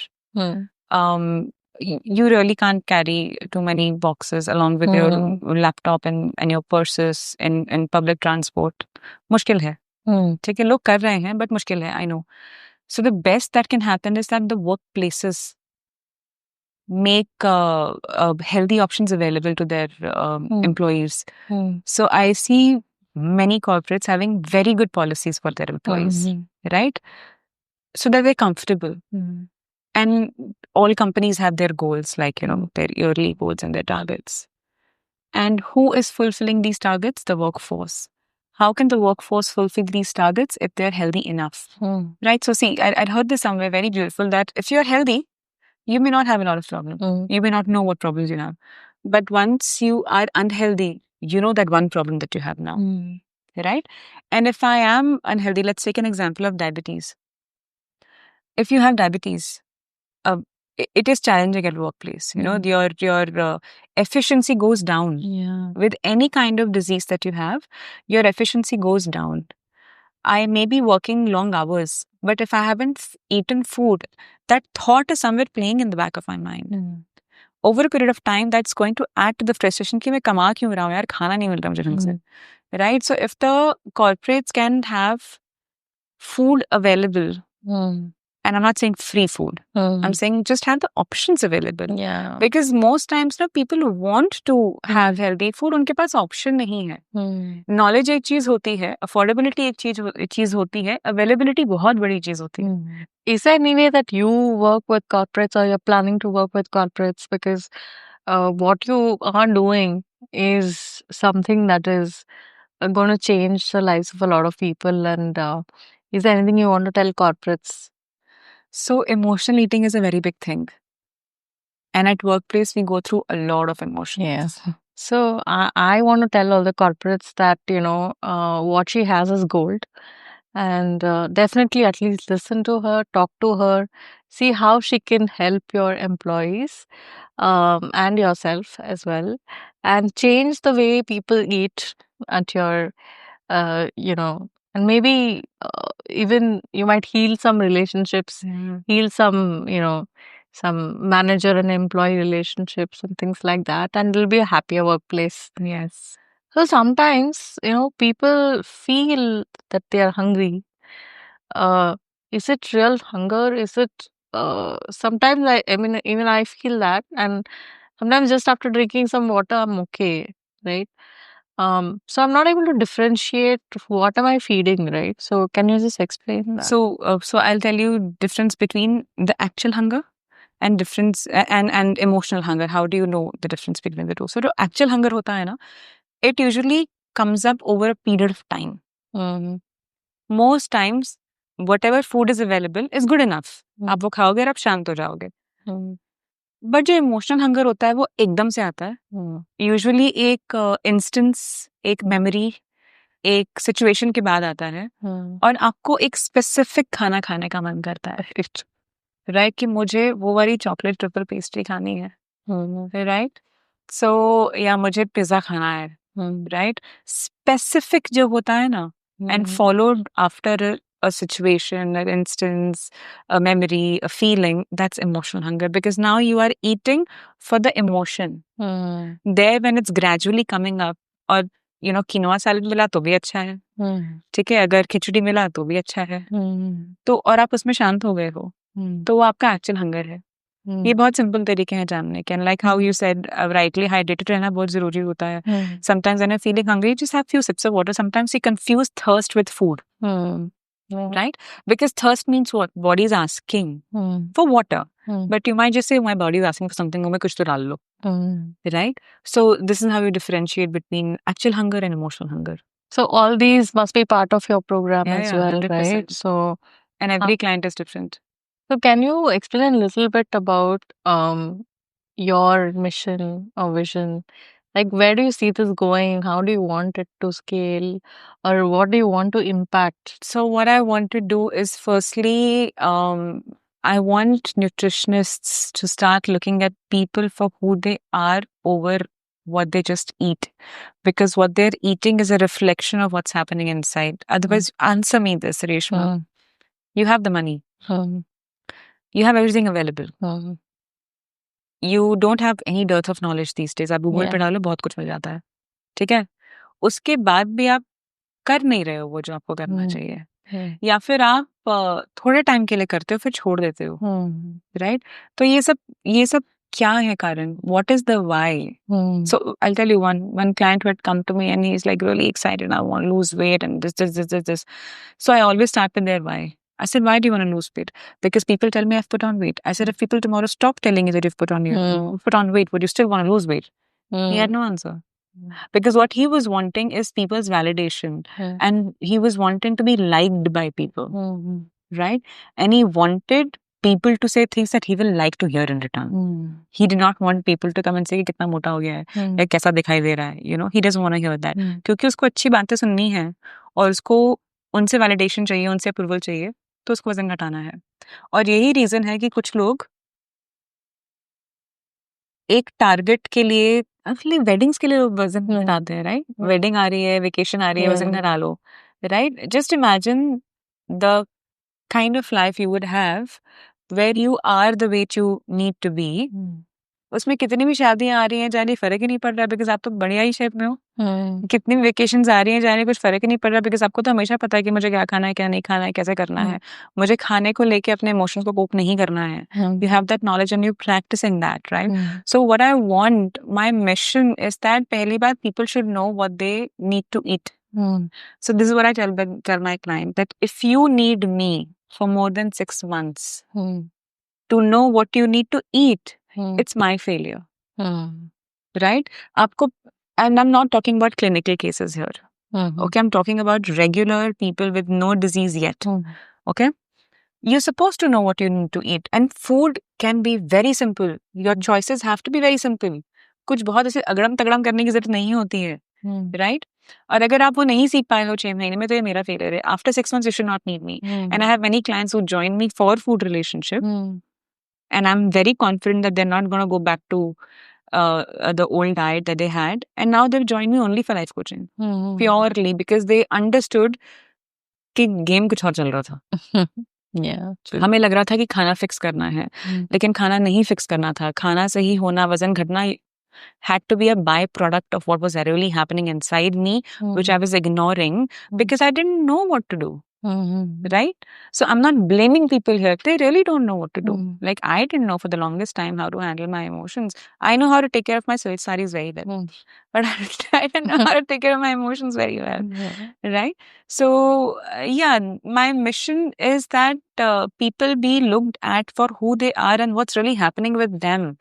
You really can't carry too many boxes along with your laptop and your purses in public transport. मुश्किल है. ठीक है, लोग कर रहे हैं, but मुश्किल है, I know. So the best that can happen is that the workplaces make healthy options available to their employees. So I see many corporates having very good policies for their employees, right? So that they're comfortable. And all companies have their goals, like, their yearly goals and their targets. And who is fulfilling these targets? The workforce. How can the workforce fulfill these targets if they're healthy enough? Right? So see, I'd heard this somewhere very beautiful, that if you're healthy, you may not have a lot of problems. You may not know what problems you have. But once you are unhealthy, you know that one problem that you have now. Right? And if I am unhealthy, let's take an example of diabetes. If you have diabetes, it is challenging at workplace. Your efficiency goes down. With any kind of disease that you have, your efficiency goes down. I may be working long hours, but if I haven't eaten food, that thought is somewhere playing in the back of my mind. Over a period of time, that's going to add to the frustration कि मैं कमा क्यों रहा हूँ यार, खाना नहीं मिल रहा मुझे ढंग से. Right? So if the corporates can have food available, and I'm not saying free food, I'm saying just have the options available. Because most times people want to have healthy food, उनके पास option नहीं है. Knowledge एक चीज होती है, affordability एक चीज होती है, availability बहुत बड़ी चीज होती है. Is there any way that you work with corporates, or you're planning to work with corporates? Because what you are doing is something that is going to change the lives of a lot of people. And is there anything you want to tell corporates? So emotional eating is a very big thing. And at workplace, we go through a lot of emotions. Yes. So I want to tell all the corporates that, what she has is gold. And definitely at least listen to her, talk to her, see how she can help your employees and yourself as well, and change the way people eat at your, and maybe even you might heal some relationships, heal some, some manager and employee relationships and things like that, and it'll be a happier workplace. Yes. So sometimes, people feel that they are hungry. Is it real hunger? Is it sometimes I mean, even I feel that, and sometimes just after drinking some water, I'm okay, right? So I'm not able to differentiate what am I feeding, right? So can you just explain that? So I'll tell you difference between the actual hunger and difference and emotional hunger. How do you know the difference between the two? So the actual hunger hota hai na, it usually comes up over a period of time. Most times, whatever food is available is good enough. आप वो खाओगे और आप शांत हो जाओगे. But जो emotional hunger होता है वो एकदम से आता है. यूजुअली एक इंस्टेंस, एक मेमोरी, एक सिचुएशन के बाद आता है और आपको एक स्पेसिफिक खाना खाने का मन करता है. राइट कि मुझे वो वाली चॉकलेट ट्रिपल पेस्ट्री खानी है. राइट सो या मुझे पिज्जा खाना है. राइट स्पेसिफिक जो होता है ना and followed after a situation, an instance, a memory, a feeling, that's emotional hunger because now you are eating for the emotion. There when it's gradually coming up और quinoa salad मिला तो भी अच्छा है. ठीक है, अगर खिचड़ी मिला तो भी अच्छा है. तो और आप उसमें शांत हो गए हो तो वो आपका एक्चुअल हंगर है. ये बहुत सिंपल तरीके हैं जानने के. Like how you said rightly hydrated रहना बहुत जरूरी होता है. Sometimes when I feeling hungry just have few sips of water. Sometimes we confuse thirst with food. Right? Because thirst means what? Body is asking for water. But you might just say my body is asking for something, मैं कुछ तो डाल लो. Right? So this is how you differentiate between actual hunger and emotional hunger. So all these must be part of your program as well, 100%. right? So and every client is different. So can you explain a little bit about your mission or vision? Like where do you see this going? How do you want it to scale? Or what do you want to impact? So what I want to do is firstly, I want nutritionists to start looking at people for who they are over what they just eat. Because what they're eating is a reflection of what's happening inside. Otherwise, answer me this, Reshma. You have the money. You have everything available. You don't have any dearth of knowledge these days. आप Google पे डालो बहुत कुछ मिल जाता है. ठीक है, उसके बाद भी आप कर नहीं रहे हो वो जो आपको करना चाहिए, या फिर आप थोड़े टाइम के लिए करते हो फिर छोड़ देते हो. राइट तो ये सब क्या है कारण? What is the why? So I'll tell you one client who had come to me and he's like really excited. I want to lose weight and this. So I always start with their why. I said, why do you want to lose weight? Because people tell me I've put on weight. I said, if people tomorrow stop telling you that you've put on weight, would you still want to lose weight? He had no answer. Because what he was wanting is people's validation. And he was wanting to be liked by people. Right? And he wanted people to say things that he will like to hear in return. He did not want people to come and say कि कितना मोटा हो गया है या कैसा दिखाई दे रहा है. He doesn't want to hear that. क्योंकि उसको अच्छी बातें सुननी है और उसको उनसे वैलिडेशन चाहिए, उनसे अप्रूवल चाहिए, तो उसको वजन घटाना है. और यही रीजन है कि कुछ लोग एक टारगेट के लिए वेडिंग्स के लिए वजन घटाते हैं. राइट वेडिंग आ रही है, वेकेशन आ रही है, वजन घटा लो. Right just imagine the kind of life you would have where you are the weight you need to be. उसमें कितनी भी शादियां आ रही हैं जा रही, फर्क ही नहीं पड़ रहा बिकॉज आप तो बढ़िया ही शेप में हो. कितनी भी वेकेशंस आ रही हैं जा रही, कुछ फर्क ही नहीं पड़ रहा बिकॉज आपको तो हमेशा पता है कि मुझे क्या खाना है, क्या नहीं खाना है, कैसे करना है. मुझे खाने को लेके अपने इमोशंस को कोप नहीं करना है. You have that knowledge and you practicing that. Right so what I want, my mission is that पहली बात people should know what they need to eat. So this is what I tell my client, that if you need me for more than 6 months to know what you need to eat, it's my failure. Right? आपको, and I'm not talking about clinical cases here. Okay, I'm talking about regular people with no disease yet. Okay, you're supposed to know what you need to eat, and food can be very simple. Your choices have to be very simple. कुछ बहुत ऐसे अगड़म तगड़म करने की जरूरत नहीं होती है, right? और अगर आप वो नहीं सीख पाए हो 6 महीने में, तो ये मेरा फेलियर है. After 6 months, you should not need me. And I have many clients who join me for food relationship, and I'm very confident that they're not going to go back to the old diet that they had, and now they've joined me only for life coaching, purely because they understood कि game कुछ और चल रहा था. हमें लग रहा था कि खाना फिक्स करना है, लेकिन खाना नहीं फिक्स करना था. खाना सही होना, वजन घटना had to be a byproduct of what was really happening inside me, which I was ignoring because I didn't know what to do. Right? So I'm not blaming people here. They really don't know what to do. Like, I didn't know for the longest time how to handle my emotions. I know how to take care of my silk sarees very well, but I didn't know how to take care of my emotions very well. Right? So yeah, my mission is that people be looked at for who they are and what's really happening with them.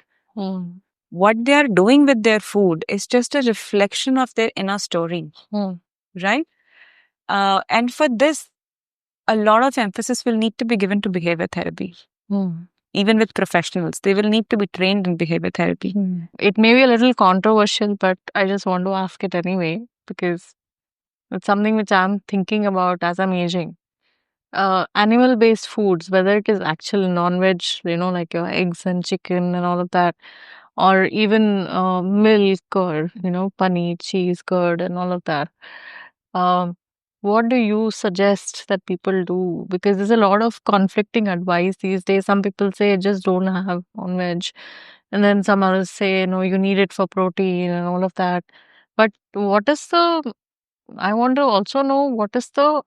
What they are doing with their food is just a reflection of their inner story. Right? And for this, a lot of emphasis will need to be given to behavior therapy. Even with professionals, they will need to be trained in behavior therapy. It may be a little controversial, but I just want to ask it anyway, because it's something which I'm thinking about as I'm aging. Animal-based foods, whether it is actual non-veg, like your eggs and chicken and all of that, or even milk or, paneer, cheese, curd and all of that. What do you suggest that people do? Because there's a lot of conflicting advice these days. Some people say just don't have non-veg. And then some others say, no, you need it for protein and all of that. But I want to also know, what is the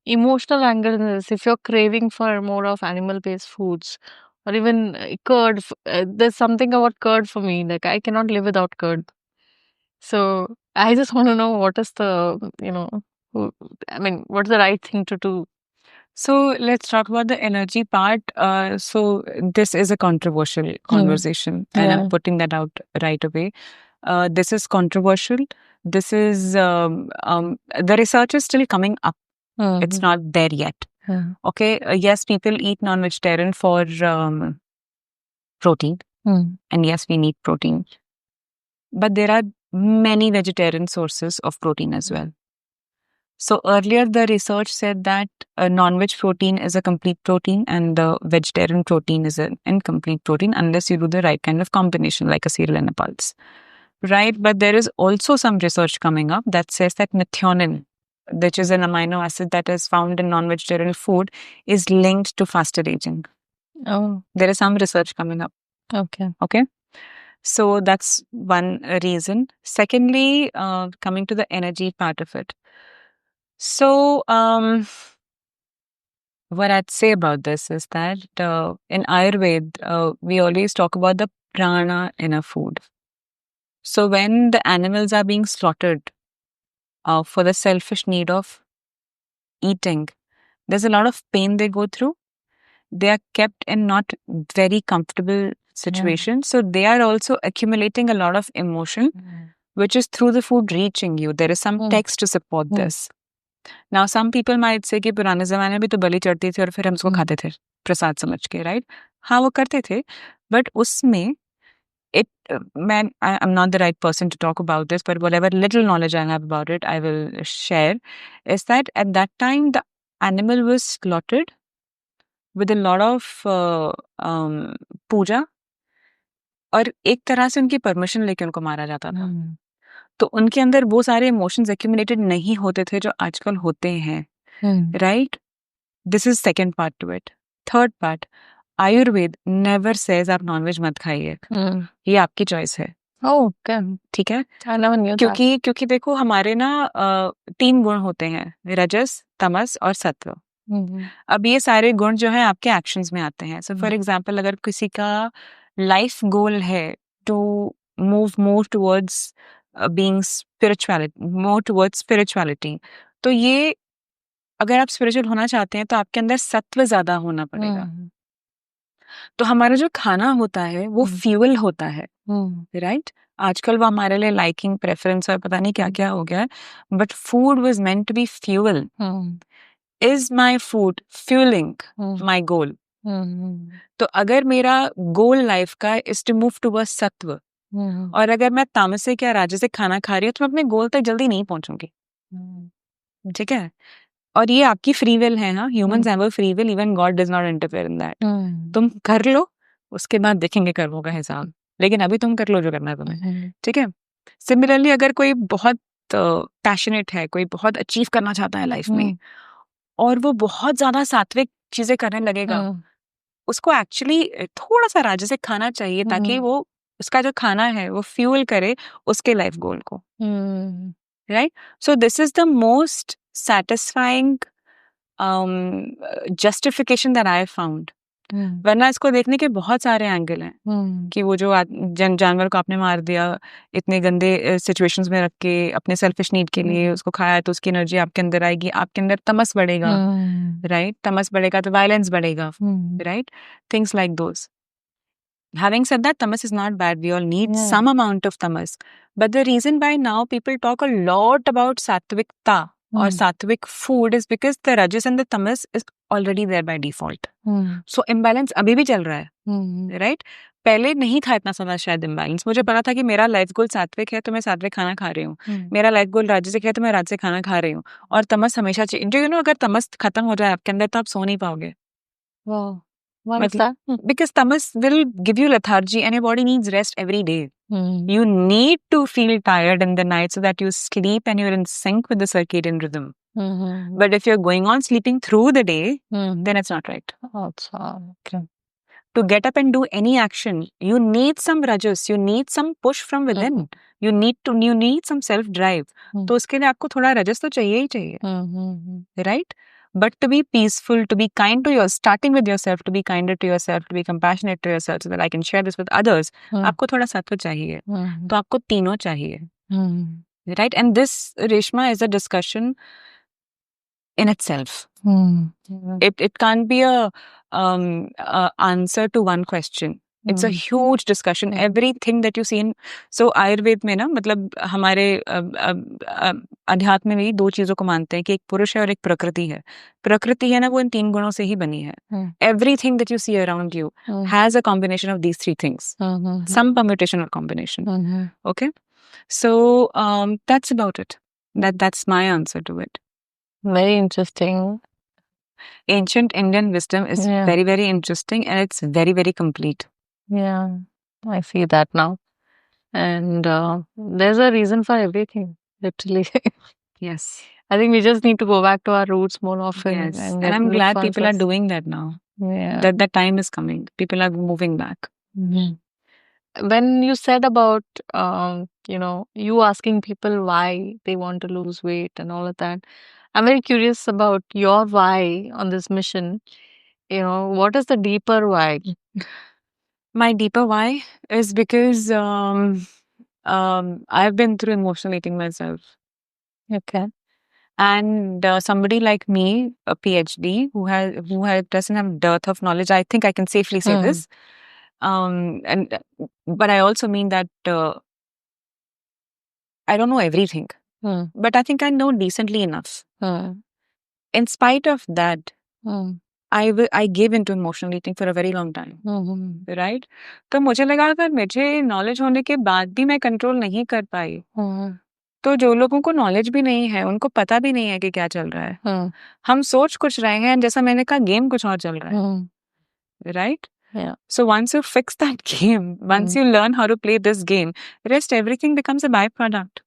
emotional angle in this? If you're craving for more of animal-based foods, or even curd, there's something about curd for me. Like, I cannot live without curd. So I just want to know, what is the, what's the right thing to do? So let's talk about the energy part. So this is a controversial conversation, and I'm putting that out right away. This is controversial. This is the research is still coming up. It's not there yet. Okay. Yes, people eat non-vegetarian for protein, and yes, we need protein. But there are many vegetarian sources of protein as well. So earlier, the research said that a non-veg protein is a complete protein and the vegetarian protein is an incomplete protein unless you do the right kind of combination, like a cereal and a pulse. Right? But there is also some research coming up that says that methionine, which is an amino acid that is found in non-vegetarian food, is linked to faster aging. Oh. There is some research coming up. Okay. So that's one reason. Secondly, coming to the energy part of it. So, what I'd say about this is that in Ayurveda, we always talk about the prana in a food. So when the animals are being slaughtered for the selfish need of eating, there's a lot of pain they go through. They are kept in not very comfortable situations. So they are also accumulating a lot of emotion, which is through the food reaching you. There is some text to support this. Now, some people might say कि पुराने ज़माने में भी तो बलि चढ़ती थी और फिर हम उसको खाते थे प्रसाद समझ के, राइट? हाँ, वो करते थे, बट उसमें I'm not the right person to talk about this, but whatever little knowledge I have about it, I will share, is that at that time, the animal was slaughtered with a lot of पूजा, और एक तरह से उनकी permission लेके उनको मारा जाता था. तो उनके अंदर वो सारे इमोशंस एक्यूमुलेटेड नहीं होते थे जो आजकल होते हैं, right? This is second part two it. Third part, Ayurveda never says आप नॉनवेज मत खाइए. ये आपकी चॉइस है. ठीक है? क्योंकि देखो, हमारे ना 3 गुण होते हैं, रजस, तमस और सत्व. अब ये सारे गुण जो है आपके एक्शंस में आते हैं. सो फॉर एग्जांपल, अगर किसी का लाइफ गोल है to move more towards being more towards spirituality, तो ये अगर आप स्पिरिचुअल होना चाहते हैं तो आपके अंदर सत्व ज्यादा होना पड़ेगा. तो हमारा जो खाना होता है वो फ्यूल होता है, राइट? आजकल वो हमारे लिए लाइकिंग, प्रेफरेंस और पता नहीं क्या-क्या हो गया है। But food was meant to be fuel. Is my food fueling my goal? तो अगर मेरा गोल लाइफ का इज़ टू मूव टुवर्ड्स सत्व, और अगर मैं तामसिक या राजसिक खाना खा रही हूँ, तो मैं अपने गोल तक जल्दी नहीं पहुँचूँगी। ठीक है? और ये आपकी फ्री विल है, हाँ, humans have a free will, even God does not interfere in that. तुम कर लो, उसके बाद देखेंगे कर्मों का हिसाब। लेकिन अभी तुम कर लो जो करना है तुम्हें, ठीक है? सिमिलरली अगर कोई बहुत पैशनेट है, कोई बहुत अचीव करना चाहता है लाइफ में, और वो बहुत ज़्यादा सात्विक चीज़ें करने लगेगा, उसको एक्चुअली थोड़ा-सा राजसिक खाना चाहिए ताकि वो उसका जो खाना है वो फ्यूल करे उसके लाइफ गोल को, right? So this is the most satisfying justification that I have found. वरना इसको देखने के बहुत सारे एंगल हैं कि वो जो जानवर को आपने मार दिया इतने गंदे सिचुएशंस में रख के अपने सेल्फिश नीड के लिए, उसको खाया तो उसकी एनर्जी आपके अंदर आएगी, आपके अंदर तमस बढ़ेगा, राइट? तमस बढ़ेगा तो वायलेंस बढ़ेगा, right? Things like those. Having said that, tamas is not bad. We all need some amount of tamas. But the reason why now people talk a lot about sattvikta or sattvic food is because the rajas and the tamas is already there by default. So imbalance अभी भी चल रहा है, right? पहले नहीं था इतना ज़्यादा शायद imbalance. मुझे पता था कि मेरा लाइफ गोल सात्विक है तो मैं सात्विक खाना खा रही हूँ, मेरा लाइफ गोल राजसिक है तो मैं राजसिक खाना खा रही हूँ, और तमस हमेशा चाहिए। अगर तमस खत्म हो जाए आपके अंदर तो आप सो नहीं पाओगे। Why is that? Because tamas will give you lethargy and your body needs rest every day. You need to feel tired in the night so that you sleep and you're in sync with the circadian rhythm. But if you're going on sleeping through the day, then it's not right. Okay. To get up and do any action, you need some rajas, you need some push from within. You need some self drive. तो उसके लिए आपको थोड़ा रजस तो चाहिए ही चाहिए, right? But to be peaceful, to be kind to yourself, starting with yourself, to be kinder to yourself, to be compassionate to yourself, so that I can share this with others, आपको थोड़ा सत्व चाहिए, तो आपको तीनों चाहिए, right? And this, Reshma, is a discussion in itself. It can't be a answer to one question. It's a huge discussion. Everything that you see in so Ayurveda में ना, मतलब हमारे अध्यात्म में भी दो चीजों को मानते हैं कि एक पुरुष है और एक प्रकृति है। प्रकृति है ना, वो इन तीन गुणों से ही बनी है। Everything that you see around you has a combination of these three things. Some permutation or combination. Okay, so that's about it. That's my answer to it. Very interesting. Ancient Indian wisdom is very, very interesting, and it's very, very complete. Yeah, I see that now. And there's a reason for everything, literally. Yes. I think we just need to go back to our roots more often. Yes. And I'm glad people are doing that now. Yeah. That time is coming. People are moving back. When you said about, you asking people why they want to lose weight and all of that, I'm very curious about your why on this mission. What is the deeper why? My deeper why is because I've been through emotional eating myself. Okay. And somebody like me, a PhD, who doesn't have dearth of knowledge, I think I can safely say this. But I also mean that I don't know everything, but I think I know decently enough. In spite of that, I gave into emotional eating for a very long time, right? तो मुझे लगा अगर मुझे knowledge होने के बाद भी मैं कंट्रोल नहीं कर पाई, तो जो लोगों को नॉलेज भी नहीं है उनको पता भी नहीं है कि क्या चल रहा है। हम सोच कुछ रहे हैं, जैसा मैंने कहा गेम कुछ और चल रहा है, right? Yeah. So once you fix that game, once you learn how to play this game, rest everything becomes a byproduct,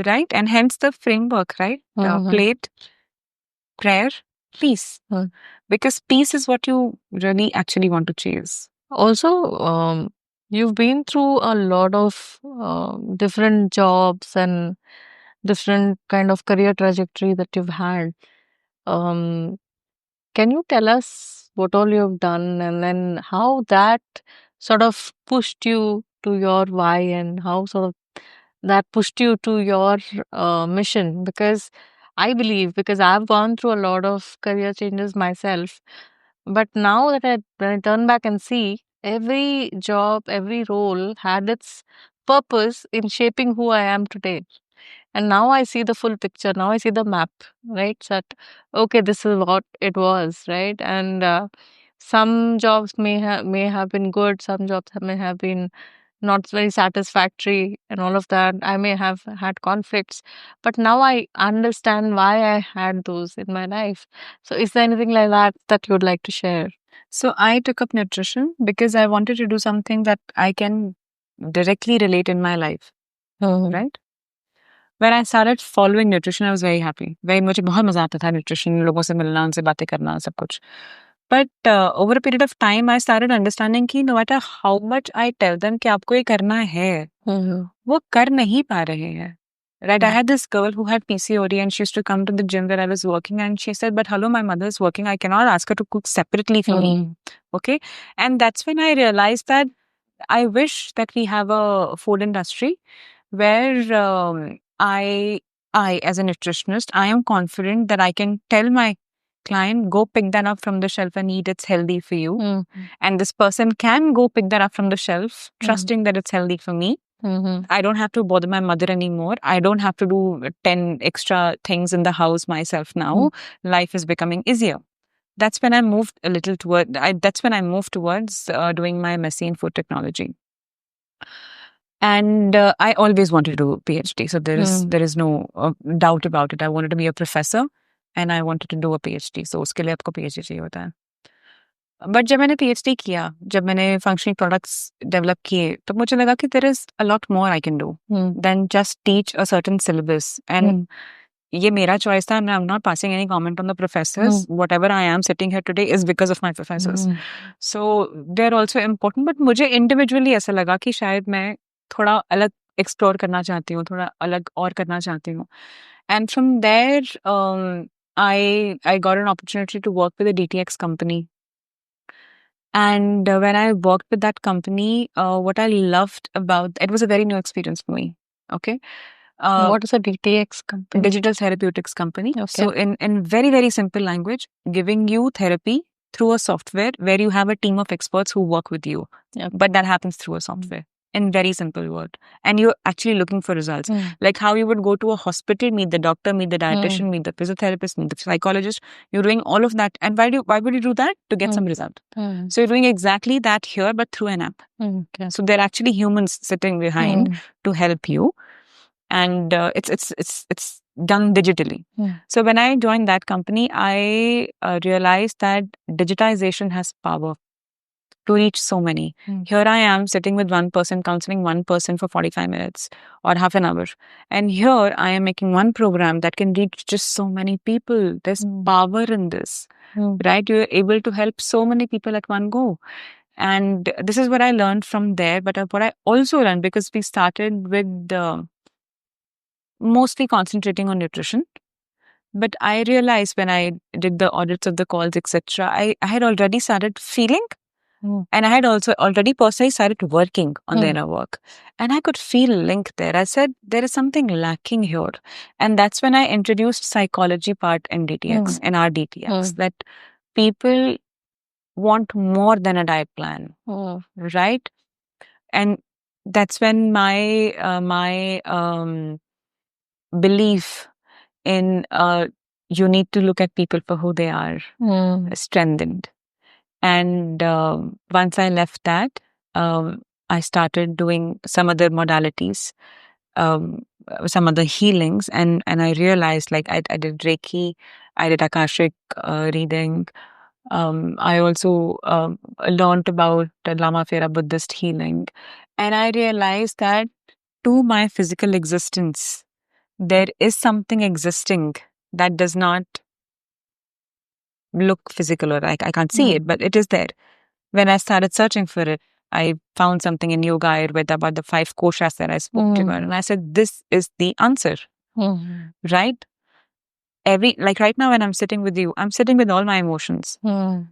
right? And hence the framework, right? Plate, prayer, peace. Because peace is what you really actually want to chase. Also, you've been through a lot of different jobs and different kind of career trajectory that you've had. Can you tell us what all you've done and then how that sort of pushed you to your why and how sort of that pushed you to your mission? Because I believe, because I've gone through a lot of career changes myself, but now that when I turn back and see, every job, every role had its purpose in shaping who I am today. And now I see the full picture. Now I see the map, right? That, okay, this is what it was, right? And some jobs may have been good. Some jobs may have been not very satisfactory and all of that. I may have had conflicts, but now I understand why I had those in my life. So, is there anything like that that you would like to share? So I took up nutrition because I wanted to do something that I can directly relate in my life, right? When I started following nutrition, I was very happy. मुझे बहुत मजा आता था nutrition, लोगों से मिलना, उनसे बातें करना, सब कुछ. But over a period of time, I started understanding कि no matter how much I tell them कि आपको ये करना है, वो कर नहीं पा रहे हैं. Right, I had this girl who had PCOD and she used to come to the gym where I was working and she said, but hello, my mother's working. I cannot ask her to cook separately for me. Okay. And that's when I realized that I wish that we have a food industry where I, as a nutritionist, I am confident that I can tell my client, go pick that up from the shelf and eat, it's healthy for you. And this person can go pick that up from the shelf, trusting that it's healthy for me. I don't have to bother my mother anymore. I don't have to do 10 extra things in the house myself now. Life is becoming easier. That's when I moved a little toward, that's when I moved towards doing my MSc in food technology. And I always wanted to do a PhD. So there is no doubt about it. I wanted to be a professor and I wanted to do a PhD. So उसके लिए आपको PhD चाहिए होता है. But जब मैंने PhD किया, जब मैंने फंक्शनल प्रोडक्ट्स डेवलप किए, तो मुझे लगा कि there is a lot more I can do than just teach a certain syllabus. And ये मेरा चॉइस था. I am not passing any comment on the professors. Whatever I am sitting here today is because of my professors. So they are also important. But मुझे individually ऐसा लगा कि शायद मैं थोड़ा अलग एक्सप्लोर करना चाहती हूँ, थोड़ा अलग और करना चाहती हूँ. And from there I got an opportunity to work with a DTX company. And when I worked with that company, what I loved about it was a very new experience for me. Okay. What is a DTX company? Digital therapeutics company. Okay. So in very, very simple language, giving you therapy through a software where you have a team of experts who work with you. Yeah. But that happens through a software. In very simple word. And you're actually looking for results. Like how you would go to a hospital, meet the doctor, meet the dietitian, meet the physiotherapist, meet the psychologist. You're doing all of that. And why would you do that? To get some result. So you're doing exactly that here, but through an app. Okay. So there are actually humans sitting behind to help you. And it's done digitally. So when I joined that company, I realized that digitization has power to reach so many. Here I am sitting with one person, counseling one person for 45 minutes or half an hour. And here I am making one program that can reach just so many people. There's power in this, right? You're able to help so many people at one go. And this is what I learned from there. But what I also learned, because we started with mostly concentrating on nutrition. But I realized when I did the audits of the calls, etc., I had already started feeling. And I had also already personally started working on the inner work. And I could feel a link there. I said, there is something lacking here. And that's when I introduced psychology part in DTX, in our DTX, that people want more than a diet plan, right? And that's when my belief in you need to look at people for who they are strengthened. And once I left that, I started doing some other modalities, some other healings, and I realized, like, I did Reiki, I did Akashic reading. I also learned about Lama Phera Buddhist healing, and I realized that to my physical existence, there is something existing that does not look physical, or I can't see it, but it is there. When I started searching for it, I found something in Yoga Ayurveda about the 5 koshas that I spoke to her. And I said, this is the answer, right? Like right now when I'm sitting with you, I'm sitting with all my emotions.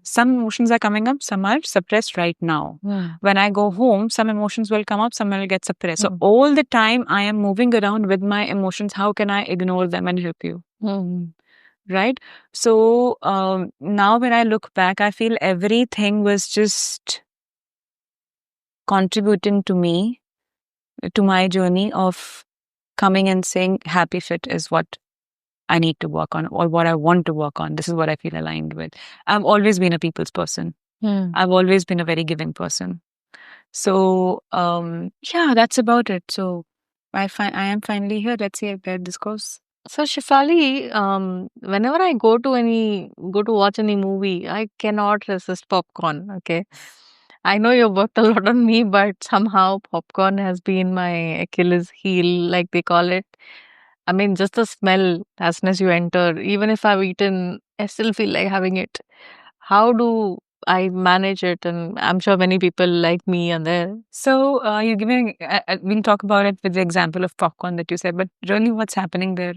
Some emotions are coming up, some are suppressed right now. When I go home, some emotions will come up, some will get suppressed. So all the time I am moving around with my emotions. How can I ignore them and help you? Right? So now when I look back, I feel everything was just contributing to me to my journey of coming and saying happy fit is what I need to work on or what I want to work on. This is what I feel aligned with. I've always been a people's person. I've always been a very giving person. So yeah, that's about it. So I am finally here. Let's see where this goes. So Shifali, whenever I go to watch any movie, I cannot resist popcorn. Okay, I know you've worked a lot on me, but somehow popcorn has been my Achilles heel, like they call it. I mean, just the smell as soon as you enter, even if I've eaten, I still feel like having it. How do I manage it? And I'm sure many people like me are there. So you're giving. We'll talk about it with the example of popcorn that you said, but really, what's happening there?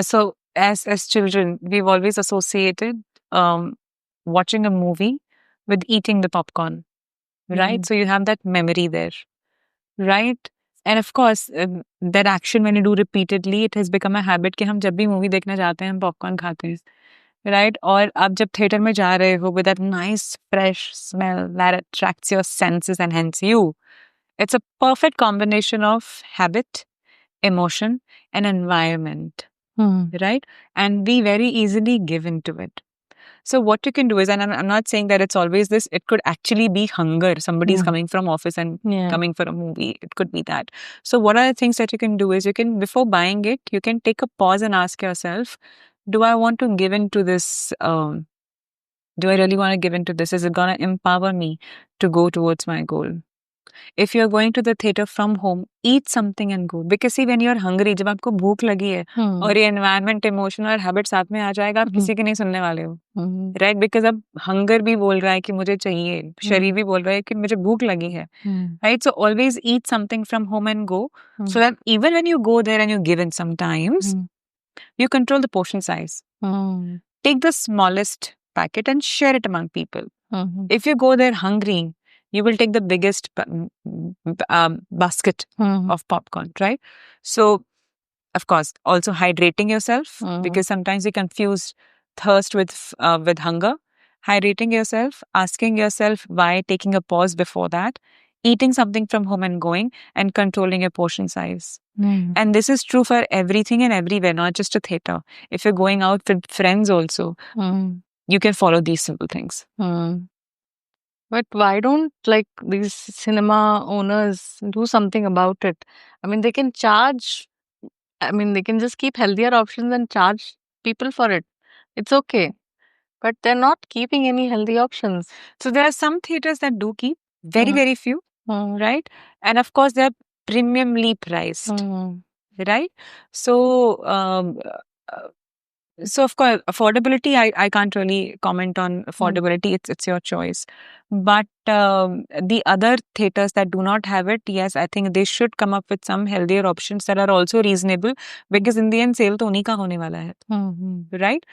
So as children, we've always associated um, watching a movie with eating the popcorn, right? So you have that memory there, right? And of course, that action when you do repeatedly, it has become a habit कि हम जब भी movie देखना चाहते हैं हम popcorn खाते हैं, right? और आप जब थिएटर में जा रहे हो with that nice fresh smell that attracts your senses and hence you, it's a perfect combination of habit, emotion, and environment, right? And we very easily give into it. So what you can do is, and I'm not saying that it's always this, it could actually be hunger. Somebody's coming from office and coming for a movie. It could be that. So what are the things that you can do is you can, before buying it, you can take a pause and ask yourself, do I want to give into this? Do I really want to give into this? Is it going to empower me to go towards my goal? If you're going to the theater from home, eat something and go. Because see, when you're hungry, जब आपको भूख लगी है और ये environment, emotion और habit साथ में आ जाएगा, आप किसी की नहीं सुनने वाले हो, right? Because अब hunger भी बोल रहा है कि मुझे चाहिए, शरीर भी बोल रहा है कि मुझे भूख लगी है, right? So always eat something from home and go, so that even when you go there and you give in sometimes, you control the portion size. Take the smallest packet and share it among people. If you go there hungry, you will take the biggest basket of popcorn, right? So, of course, also hydrating yourself because sometimes we confuse thirst with hunger. Hydrating yourself, asking yourself why, taking a pause before that, eating something from home and going, and controlling your portion size. And this is true for everything and everywhere, not just a theater. If you're going out with friends also, you can follow these simple things. But why don't like these cinema owners do something about it? I mean, they can charge. I mean, they can just keep healthier options and charge people for it. It's okay. But they're not keeping any healthy options. So there are some theaters that do keep, very few, right? And of course, they're premiumly priced, right? So, so of course, affordability, I can't really comment on affordability. It's your choice. But the other theaters that do not have it, yes, I think they should come up with some healthier options that are also reasonable because in the end, sale तो उन्हीं का होने वाला है, right?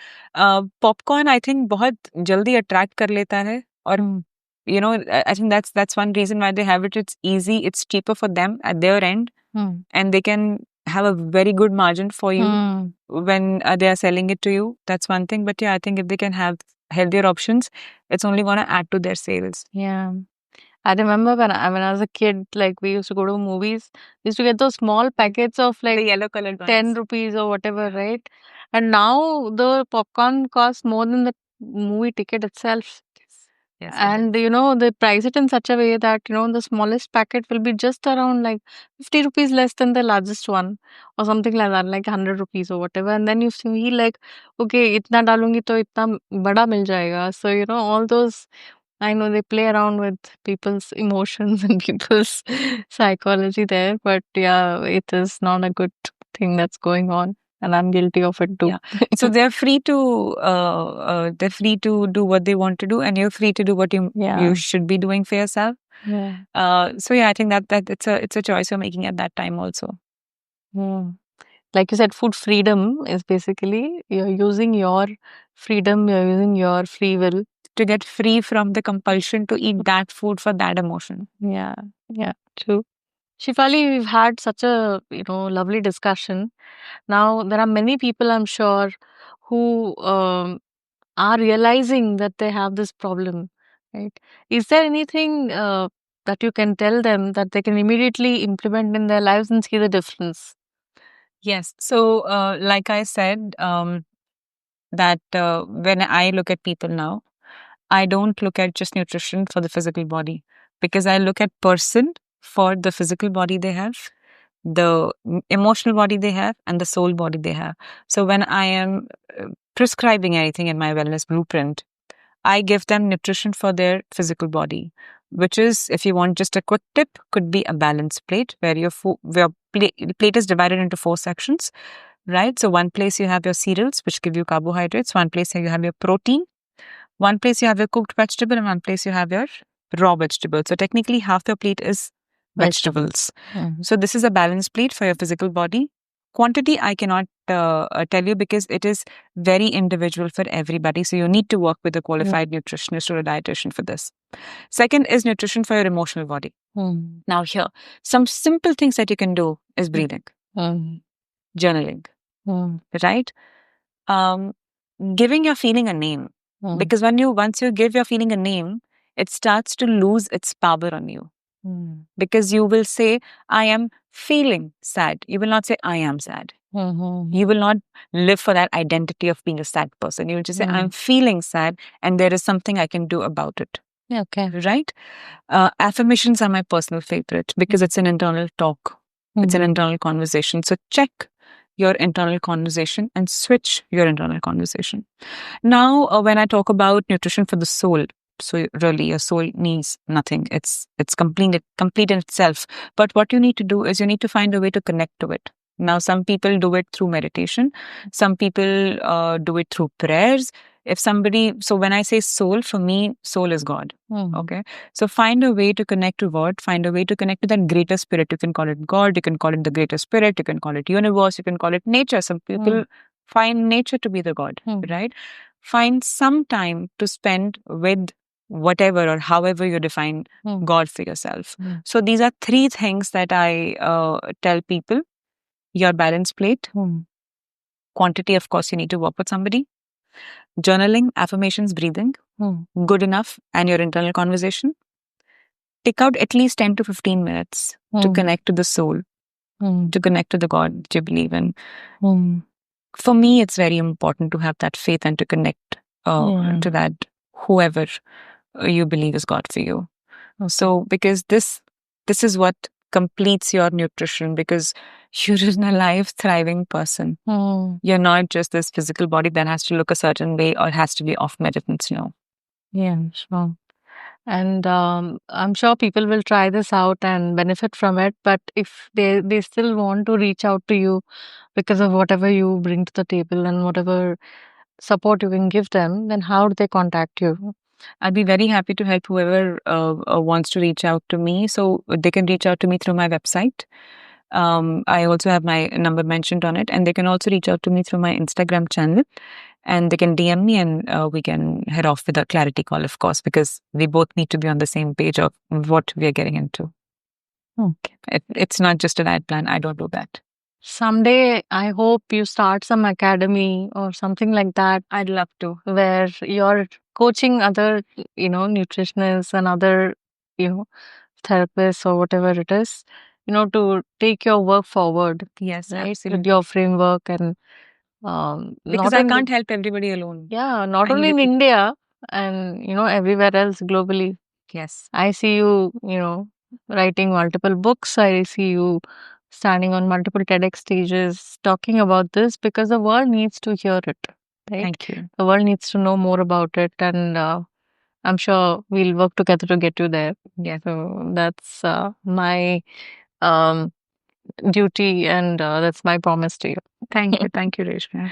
Popcorn, I think बहुत जल्दी attract कर लेता है और you know, I think that's one reason why they have it. It's easy, it's cheaper for them at their end, and they can have a very good margin for you when they are selling it to you. That's one thing. But yeah, I think if they can have healthier options, it's only going to add to their sales. Yeah. I remember when I was a kid, like we used to go to movies, we used to get those small packets of like The yellow colored ones. 10 rupees or whatever, right? And now the popcorn costs more than the movie ticket itself. Yes, And you know, they price it in such a way that you know the smallest packet will be just around like 50 rupees less than the largest one or something like that, like 100 rupees or whatever. And then you feel like, okay, itna dalungi to itna bada mil jayega. So, you know, all those, I know they play around with people's emotions and people's psychology there, but yeah, it is not a good thing that's going on. And I'm guilty of it too. Yeah. So they're free to do what they want to do, and you're free to do what you should be doing for yourself. Yeah. So yeah, I think that it's a choice you're making at that time also. Like you said, food freedom is basically you're using your freedom, you're using your free will to get free from the compulsion to eat that food for that emotion. Yeah, true. Shifali, we've had such a lovely discussion. Now there are many people, I'm sure, who are realizing that they have this problem. Right? Is there anything that you can tell them that they can immediately implement in their lives and see the difference? Yes. So, like I said, that when I look at people now, I don't look at just nutrition for the physical body, because I look at person for the physical body they have, the emotional body they have, and the soul body they have. So when I am prescribing anything in my wellness blueprint, I give them nutrition for their physical body, which is, if you want just a quick tip, could be a balance plate where your plate is divided into 4 sections, right? So one place you have your cereals, which give you carbohydrates. One place here you have your protein. One place you have your cooked vegetable, and one place you have your raw vegetable. So technically, half your plate is vegetables. So this is a balanced plate for your physical body. Quantity I cannot tell you, because it is very individual for everybody. So you need to work with a qualified nutritionist or a dietitian for this. Second is nutrition for your emotional body. Now here, some simple things that you can do is breathing, journaling, right? Giving your feeling a name. Because once you give your feeling a name, it starts to lose its power on you. Because you will say, I am feeling sad. You will not say, I am sad. You will not live for that identity of being a sad person. You will just say, I'm feeling sad, and there is something I can do about it. Okay. Right? Affirmations are my personal favorite, because it's an internal talk. It's an internal conversation. So check your internal conversation and switch your internal conversation. Now, when I talk about nutrition for the soul, so really your soul needs nothing. It's complete in itself. But what you need to do is you need to find a way to connect to it. Now, some people do it through meditation. Some people do it through prayers. So when I say soul, for me, soul is God. Okay. So find a way to connect to God, find a way to connect to that greater spirit. You can call it God, you can call it the greater spirit, you can call it universe, you can call it nature. Some people find nature to be the God, right? Find some time to spend with whatever or however you define God for yourself. So these are 3 things that I tell people. Your balance plate. Quantity, of course, you need to work with somebody. Journaling, affirmations, breathing, good enough, and your internal conversation. Take out at least 10 to 15 minutes to connect to the soul, to connect to the God that you believe in. For me, it's very important to have that faith and to connect to that whoever you believe is God for you. So, because this is what completes your nutrition, because you're an alive, thriving person. You're not just this physical body that has to look a certain way or has to be off medicines, no. Yeah, sure. And I'm sure people will try this out and benefit from it. But if they still want to reach out to you because of whatever you bring to the table and whatever support you can give them, then how do they contact you? I'd be very happy to help whoever wants to reach out to me. So they can reach out to me through my website. I also have my number mentioned on it, and they can also reach out to me through my Instagram channel, and they can DM me, and we can head off with a clarity call, of course, because we both need to be on the same page of what we are getting into. Okay. It's not just a diet plan. I don't do that. Someday, I hope you start some academy or something like that. I'd love to. Where you're coaching other, nutritionists and other, therapists or whatever it is, to take your work forward. Yes, right? absolutely. With your framework and because I can't help everybody alone. Yeah, not only in India and everywhere else globally. Yes. I see you, writing multiple books. I see you standing on multiple TEDx stages talking about this because the world needs to hear it. Right? Thank you. The world needs to know more about it, and I'm sure we'll work together to get you there. Yeah. So that's my duty, and that's my promise to you. Thank you. Thank you, Reshma.